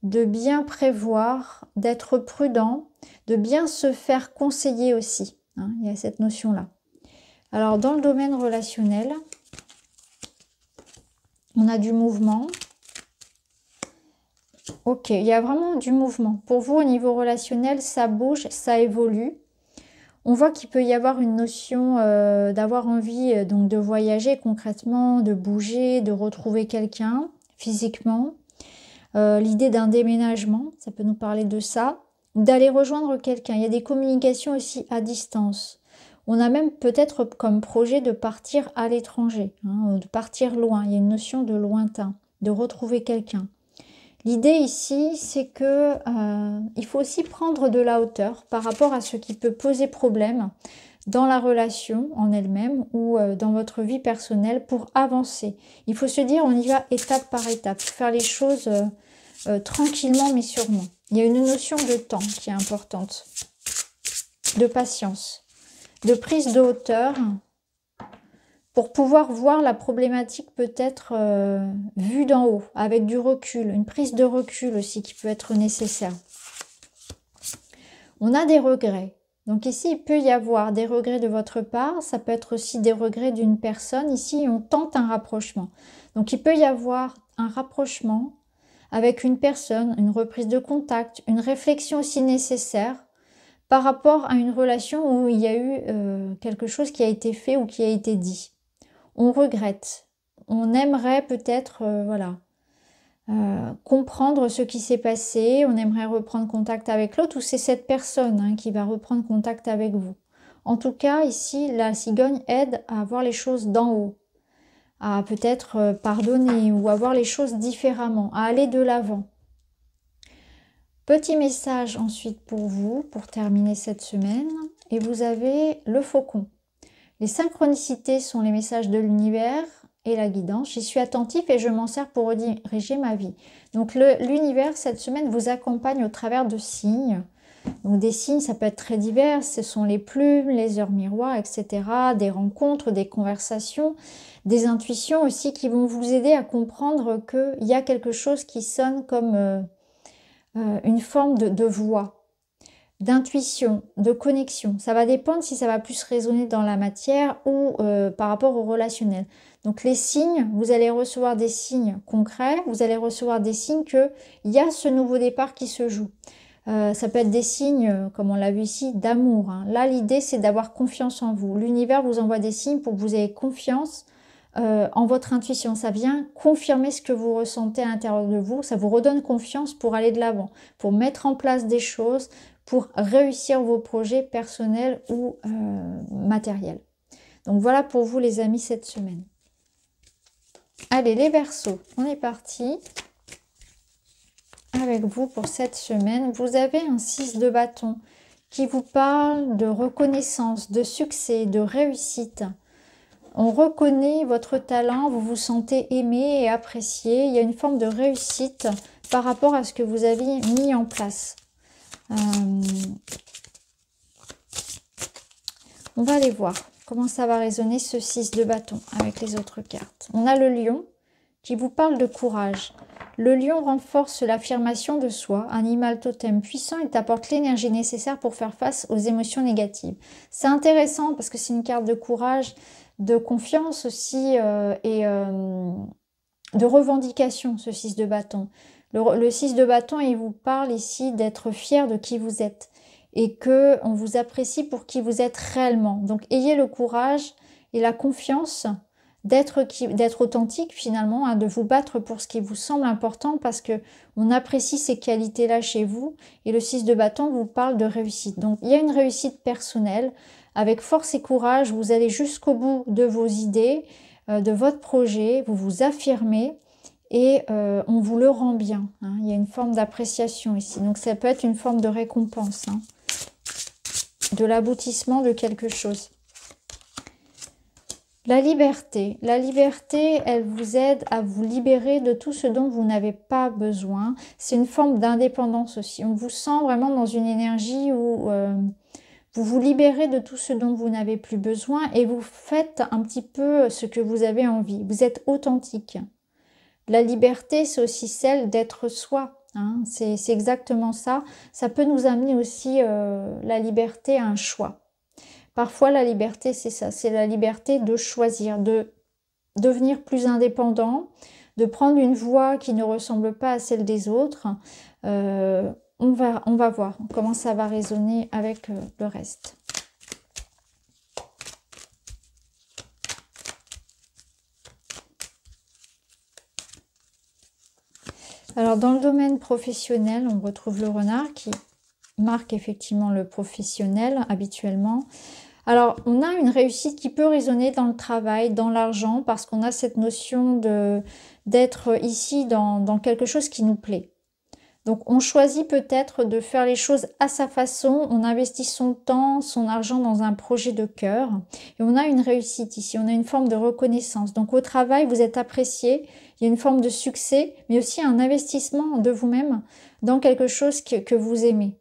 de bien prévoir, d'être prudent, de bien se faire conseiller aussi. Il y a cette notion-là. Alors, dans le domaine relationnel, on a du mouvement. Ok, il y a vraiment du mouvement. Pour vous, au niveau relationnel, ça bouge, ça évolue. On voit qu'il peut y avoir une notion d'avoir envie donc de voyager concrètement, de bouger, de retrouver quelqu'un physiquement. L'idée d'un déménagement, ça peut nous parler de ça. D'aller rejoindre quelqu'un. Il y a des communications aussi à distance. On a même peut-être comme projet de partir à l'étranger, de partir loin. Il y a une notion de lointain, de retrouver quelqu'un. L'idée ici, c'est que il faut aussi prendre de la hauteur par rapport à ce qui peut poser problème dans la relation en elle-même ou dans votre vie personnelle pour avancer. Il faut se dire, on y va étape par étape, faire les choses tranquillement mais sûrement. Il y a une notion de temps qui est importante, de patience, de prise de hauteur pour pouvoir voir la problématique peut-être vue d'en haut, avec du recul, une prise de recul aussi qui peut être nécessaire. On a des regrets. Donc ici, il peut y avoir des regrets de votre part, ça peut être aussi des regrets d'une personne. Ici, on tente un rapprochement. Donc il peut y avoir un rapprochement avec une personne, une reprise de contact, une réflexion aussi nécessaire par rapport à une relation où il y a eu quelque chose qui a été fait ou qui a été dit. On regrette, on aimerait peut-être comprendre ce qui s'est passé, on aimerait reprendre contact avec l'autre ou c'est cette personne qui va reprendre contact avec vous. En tout cas, ici, la cigogne aide à voir les choses d'en haut, à peut-être pardonner ou à voir les choses différemment, à aller de l'avant. Petit message ensuite pour vous, pour terminer cette semaine, et vous avez le faucon. Les synchronicités sont les messages de l'univers et la guidance. J'y suis attentif et je m'en sers pour rediriger ma vie. Donc l'univers, cette semaine, vous accompagne au travers de signes. Donc des signes, ça peut être très divers. Ce sont les plumes, les heures miroirs, etc. Des rencontres, des conversations, des intuitions aussi qui vont vous aider à comprendre qu'il y a quelque chose qui sonne comme une forme de voix, d'intuition, de connexion. Ça va dépendre si ça va plus résonner dans la matière ou par rapport au relationnel. Donc les signes, vous allez recevoir des signes concrets, vous allez recevoir des signes qu'il y a ce nouveau départ qui se joue. Ça peut être des signes, comme on l'a vu ici, d'amour. Là, l'idée, c'est d'avoir confiance en vous. L'univers vous envoie des signes pour que vous ayez confiance en votre intuition. Ça vient confirmer ce que vous ressentez à l'intérieur de vous. Ça vous redonne confiance pour aller de l'avant, pour mettre en place des choses, pour réussir vos projets personnels ou matériels. Donc voilà pour vous les amis cette semaine. Allez les Verseaux, on est parti avec vous pour cette semaine. Vous avez un 6 de bâton qui vous parle de reconnaissance, de succès, de réussite. On reconnaît votre talent, vous vous sentez aimé et apprécié. Il y a une forme de réussite par rapport à ce que vous avez mis en place. On va aller voir comment ça va résonner ce 6 de bâton avec les autres cartes. On a le lion qui vous parle de courage. Le lion renforce l'affirmation de soi, animal totem puissant, il t'apporte l'énergie nécessaire pour faire face aux émotions négatives. C'est intéressant parce que c'est une carte de courage, de confiance aussi et de revendication, ce 6 de bâton. Le 6 de bâton, il vous parle ici d'être fier de qui vous êtes et que on vous apprécie pour qui vous êtes réellement. Donc, ayez le courage et la confiance d'être authentique finalement, hein, de vous battre pour ce qui vous semble important parce que on apprécie ces qualités-là chez vous. Et le 6 de bâton vous parle de réussite. Donc, il y a une réussite personnelle. Avec force et courage, vous allez jusqu'au bout de vos idées, de votre projet, vous vous affirmez et on vous le rend bien. Hein. Il y a une forme d'appréciation ici. Donc, ça peut être une forme de récompense, hein, de l'aboutissement de quelque chose. La liberté, elle vous aide à vous libérer de tout ce dont vous n'avez pas besoin. C'est une forme d'indépendance aussi. On vous sent vraiment dans une énergie où vous vous libérez de tout ce dont vous n'avez plus besoin et vous faites un petit peu ce que vous avez envie. Vous êtes authentique. La liberté, c'est aussi celle d'être soi. Hein. C'est exactement ça. Ça peut nous amener aussi la liberté à un choix. Parfois, la liberté, c'est ça, c'est la liberté de choisir, de devenir plus indépendant, de prendre une voie qui ne ressemble pas à celle des autres. On va voir comment ça va résonner avec le reste. Alors, dans le domaine professionnel, on retrouve le renard qui marque effectivement le professionnel habituellement. Alors, on a une réussite qui peut résonner dans le travail, dans l'argent, parce qu'on a cette notion d'être ici dans quelque chose qui nous plaît. Donc, on choisit peut-être de faire les choses à sa façon, on investit son temps, son argent dans un projet de cœur, et on a une réussite ici, on a une forme de reconnaissance. Donc, au travail, vous êtes apprécié, il y a une forme de succès, mais aussi un investissement de vous-même dans quelque chose que vous aimez.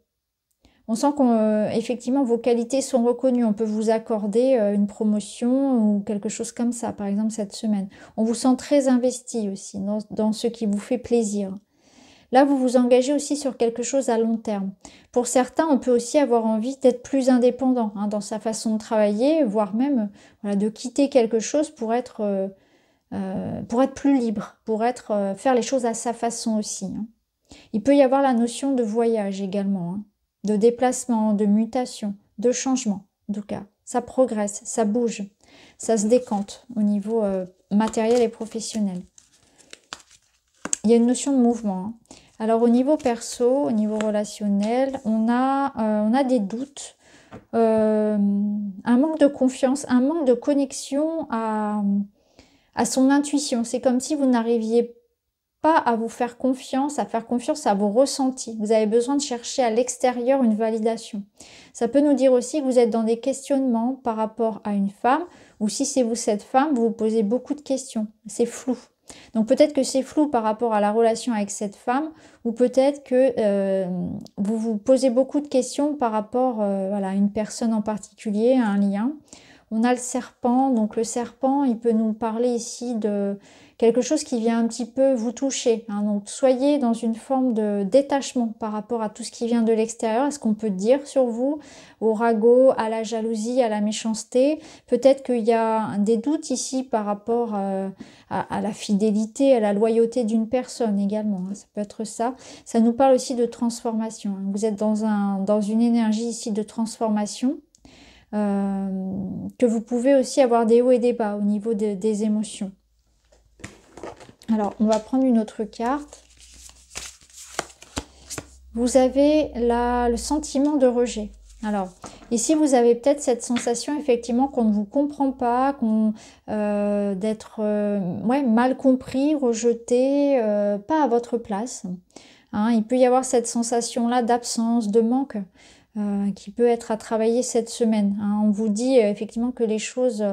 On sent qu'effectivement vos qualités sont reconnues. On peut vous accorder une promotion ou quelque chose comme ça, par exemple cette semaine. On vous sent très investi aussi dans ce qui vous fait plaisir. Là, vous vous engagez aussi sur quelque chose à long terme. Pour certains, on peut aussi avoir envie d'être plus indépendant hein, dans sa façon de travailler, voire même voilà, de quitter quelque chose pour être plus libre, pour faire les choses à sa façon aussi. Hein. Il peut y avoir la notion de voyage également. Hein. De déplacement, de mutation, de changement, en tout cas. Ça progresse, ça bouge, ça se décante au niveau matériel et professionnel. Il y a une notion de mouvement. Hein. Alors au niveau perso, au niveau relationnel, on a des doutes, un manque de confiance, un manque de connexion à son intuition. C'est comme si vous n'arriviez pas à vous faire confiance à vos ressentis. Vous avez besoin de chercher à l'extérieur une validation. Ça peut nous dire aussi que vous êtes dans des questionnements par rapport à une femme, ou si c'est vous cette femme, vous vous posez beaucoup de questions. C'est flou. Donc peut-être que c'est flou par rapport à la relation avec cette femme, ou peut-être que vous vous posez beaucoup de questions par rapport voilà, à une personne en particulier, à un lien. On a le serpent, donc le serpent, il peut nous parler ici de quelque chose qui vient un petit peu vous toucher. Hein. Donc soyez dans une forme de détachement par rapport à tout ce qui vient de l'extérieur, à ce qu'on peut dire sur vous, au ragot, à la jalousie, à la méchanceté. Peut-être qu'il y a des doutes ici par rapport à la fidélité, à la loyauté d'une personne également. Hein. Ça peut être ça. Ça nous parle aussi de transformation. Hein. Vous êtes dans une énergie ici de transformation. Que vous pouvez aussi avoir des hauts et des bas au niveau des émotions. Alors, on va prendre une autre carte. Vous avez le sentiment de rejet. Alors, ici, vous avez peut-être cette sensation, effectivement, qu'on ne vous comprend pas, d'être mal compris, rejeté, pas à votre place. Hein, il peut y avoir cette sensation-là d'absence, de manque, qui peut être à travailler cette semaine. Hein. On vous dit effectivement que les choses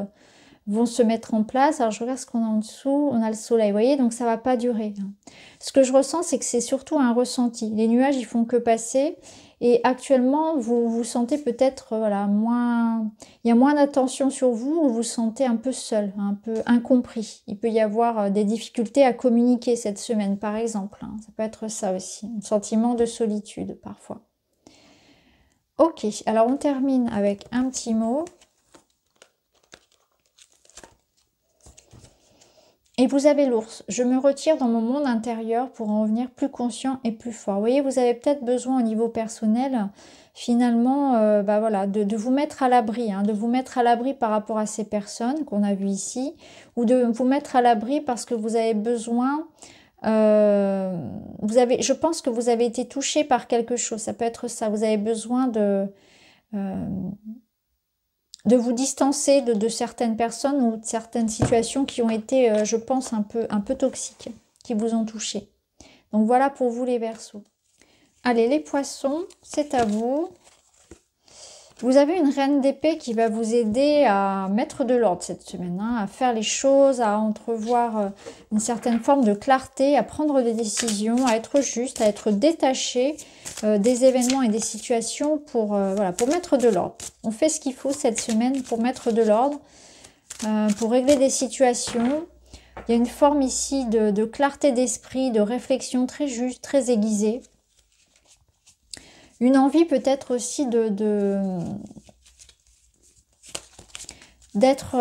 vont se mettre en place. Alors je regarde ce qu'on a en dessous, on a le soleil, vous voyez, donc ça va pas durer. Hein. Ce que je ressens, c'est que c'est surtout un ressenti. Les nuages, ils font que passer Et actuellement, vous vous sentez peut-être voilà, moins... Il y a moins d'attention sur vous, ou vous vous sentez un peu seul, un peu incompris. Il peut y avoir des difficultés à communiquer cette semaine, par exemple. Hein. Ça peut être ça aussi, un sentiment de solitude parfois. Ok, alors on termine avec un petit mot. Et vous avez l'ours. Je me retire dans mon monde intérieur pour en revenir plus conscient et plus fort. Vous voyez, vous avez peut-être besoin au niveau personnel, finalement, bah voilà, de vous mettre à l'abri, hein, de vous mettre à l'abri par rapport à ces personnes qu'on a vues ici, ou de vous mettre à l'abri parce que vous avez besoin, je pense que vous avez été touché par quelque chose. Ça peut être ça. Vous avez besoin de vous distancer de certaines personnes ou de certaines situations qui ont été, je pense, un peu toxiques, qui vous ont touché. Donc voilà pour vous les Verseaux. Allez, les Poissons, c'est à vous. Vous avez une reine d'épée qui va vous aider à mettre de l'ordre cette semaine, hein, à faire les choses, à entrevoir une certaine forme de clarté, à prendre des décisions, à être juste, à être détaché des événements et des situations pour, voilà, pour mettre de l'ordre. On fait ce qu'il faut cette semaine pour mettre de l'ordre, pour régler des situations. Il y a une forme ici de clarté d'esprit, de réflexion très juste, très aiguisée. Une envie peut-être aussi d'être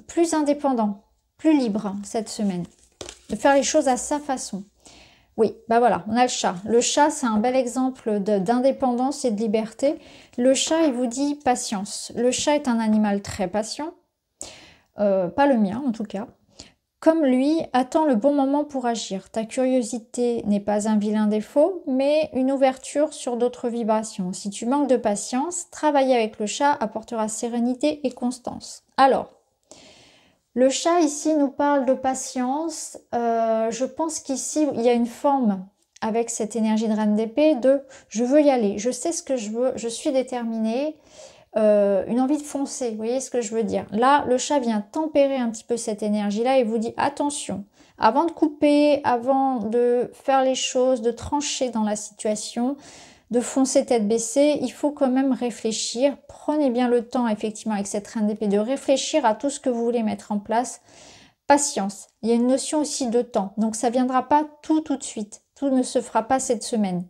plus indépendant, plus libre cette semaine. De faire les choses à sa façon. Oui, bah voilà, on a le chat. Le chat, c'est un bel exemple d'indépendance et de liberté. Le chat, il vous dit patience. Le chat est un animal très patient. Pas le mien, en tout cas. Comme lui, attends le bon moment pour agir. Ta curiosité n'est pas un vilain défaut, mais une ouverture sur d'autres vibrations. Si tu manques de patience, travailler avec le chat apportera sérénité et constance. Alors, le chat ici nous parle de patience. Je pense qu'ici, il y a une forme avec cette énergie de reine d'épée de « je veux y aller, je sais ce que je veux, je suis déterminée ». Une envie de foncer, vous voyez ce que je veux dire. Là, le chat vient tempérer un petit peu cette énergie-là et vous dit attention, avant de couper, avant de faire les choses, de trancher dans la situation, de foncer tête baissée, il faut quand même réfléchir. Prenez bien le temps, effectivement, avec cette reine d'épée, de réfléchir à tout ce que vous voulez mettre en place. Patience, il y a une notion aussi de temps, donc ça ne viendra pas tout de suite. Tout ne se fera pas cette semaine.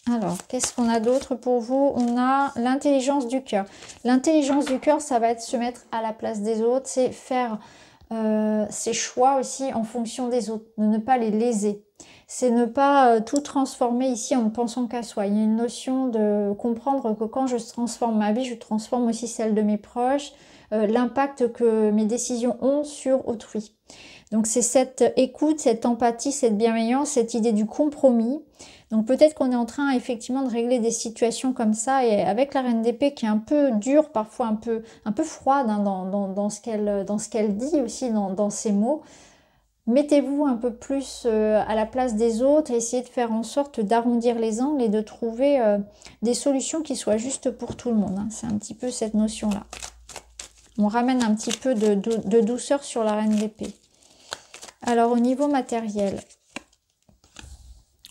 Alors, qu'est-ce qu'on a d'autre pour vous? On a l'intelligence du cœur. L'intelligence du cœur, ça va être se mettre à la place des autres, c'est faire ses choix aussi en fonction des autres, de ne pas les léser. C'est ne pas tout transformer ici en ne pensant qu'à soi. Il y a une notion de comprendre que quand je transforme ma vie, je transforme aussi celle de mes proches, l'impact que mes décisions ont sur autrui. Donc c'est cette écoute, cette empathie, cette bienveillance, cette idée du compromis. Donc peut-être qu'on est en train effectivement de régler des situations comme ça, et avec la reine d'épée qui est un peu dure, parfois un peu froide hein, dans ce qu'elle dit aussi, dans ses mots. Mettez-vous un peu plus à la place des autres et essayez de faire en sorte d'arrondir les angles et de trouver des solutions qui soient justes pour tout le monde. Hein. C'est un petit peu cette notion-là. On ramène un petit peu de douceur sur la reine d'épée. Alors au niveau matériel,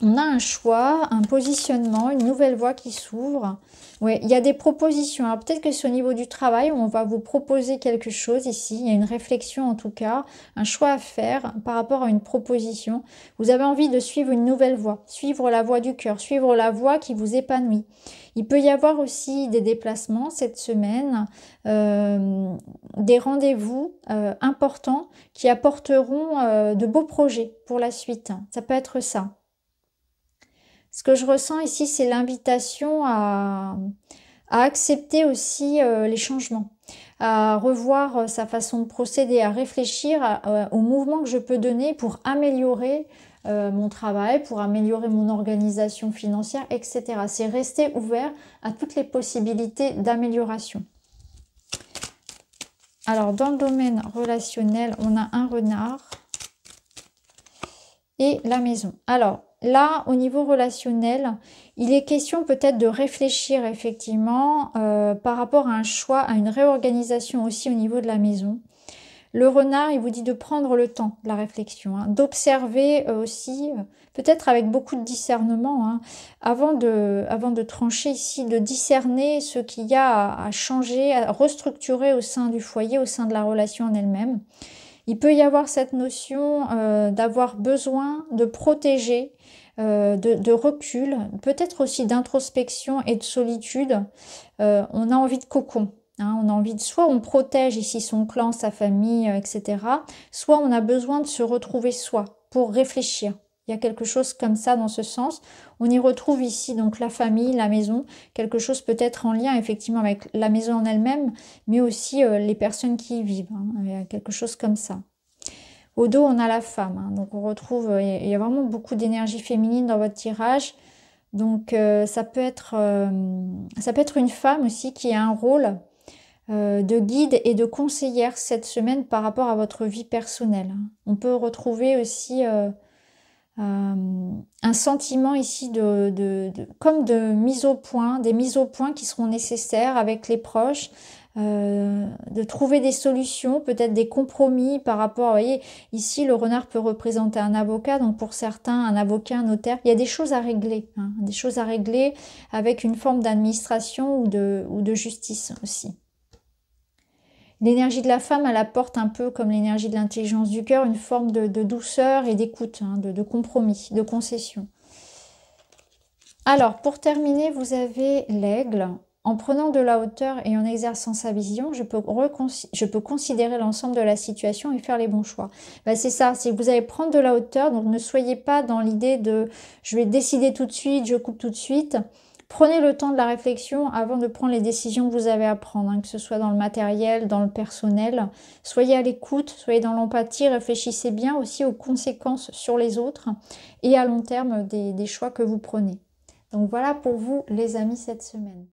on a un choix, un positionnement, une nouvelle voie qui s'ouvre. Oui, il y a des propositions. Alors peut-être que c'est au niveau du travail où on va vous proposer quelque chose ici. Il y a une réflexion en tout cas, un choix à faire par rapport à une proposition. Vous avez envie de suivre une nouvelle voie, suivre la voie du cœur, suivre la voie qui vous épanouit. Il peut y avoir aussi des déplacements cette semaine, des rendez-vous importants qui apporteront de beaux projets pour la suite. Ça peut être ça. Ce que je ressens ici, c'est l'invitation à accepter aussi les changements, à revoir sa façon de procéder, à réfléchir aux mouvements que je peux donner pour améliorer mon travail, pour améliorer mon organisation financière, etc. C'est rester ouvert à toutes les possibilités d'amélioration. Alors, dans le domaine relationnel, on a un renard et la maison. Alors, là, au niveau relationnel, il est question peut-être de réfléchir effectivement par rapport à un choix, à une réorganisation aussi au niveau de la maison. Le renard, il vous dit de prendre le temps de la réflexion, hein, d'observer aussi, peut-être avec beaucoup de discernement, hein, avant de trancher ici, de discerner ce qu'il y a à changer, à restructurer au sein du foyer, au sein de la relation en elle-même. Il peut y avoir cette notion d'avoir besoin de protéger, de recul, peut-être aussi d'introspection et de solitude. On a envie de cocon. Hein, on a envie de, soit on protège ici son clan, sa famille, etc. Soit on a besoin de se retrouver soi pour réfléchir. Il y a quelque chose comme ça dans ce sens. On y retrouve ici donc la famille, la maison, quelque chose peut-être en lien effectivement avec la maison en elle-même, mais aussi les personnes qui y vivent. Hein. Il y a quelque chose comme ça. Au dos, on a la femme. Hein, donc on retrouve, il y a vraiment beaucoup d'énergie féminine dans votre tirage. Donc ça peut être une femme aussi qui a un rôle de guide et de conseillère cette semaine par rapport à votre vie personnelle. On peut retrouver aussi un sentiment ici comme de mise au point, des mises au point qui seront nécessaires avec les proches, de trouver des solutions, peut-être des compromis par rapport, vous voyez, ici le renard peut représenter un avocat, donc pour certains un avocat, un notaire, il y a des choses à régler, hein, des choses à régler avec une forme d'administration ou de justice aussi. L'énergie de la femme, elle apporte un peu comme l'énergie de l'intelligence du cœur, une forme de douceur et d'écoute, hein, de compromis, de concession. Alors, pour terminer, vous avez l'aigle. En prenant de la hauteur et en exerçant sa vision, je peux considérer l'ensemble de la situation et faire les bons choix. Ben, c'est ça, c'est que vous allez prendre de la hauteur, donc ne soyez pas dans l'idée de « je vais décider tout de suite, je coupe tout de suite ». Prenez le temps de la réflexion avant de prendre les décisions que vous avez à prendre, hein, que ce soit dans le matériel, dans le personnel. Soyez à l'écoute, soyez dans l'empathie, réfléchissez bien aussi aux conséquences sur les autres et à long terme des choix que vous prenez. Donc voilà pour vous les amis cette semaine.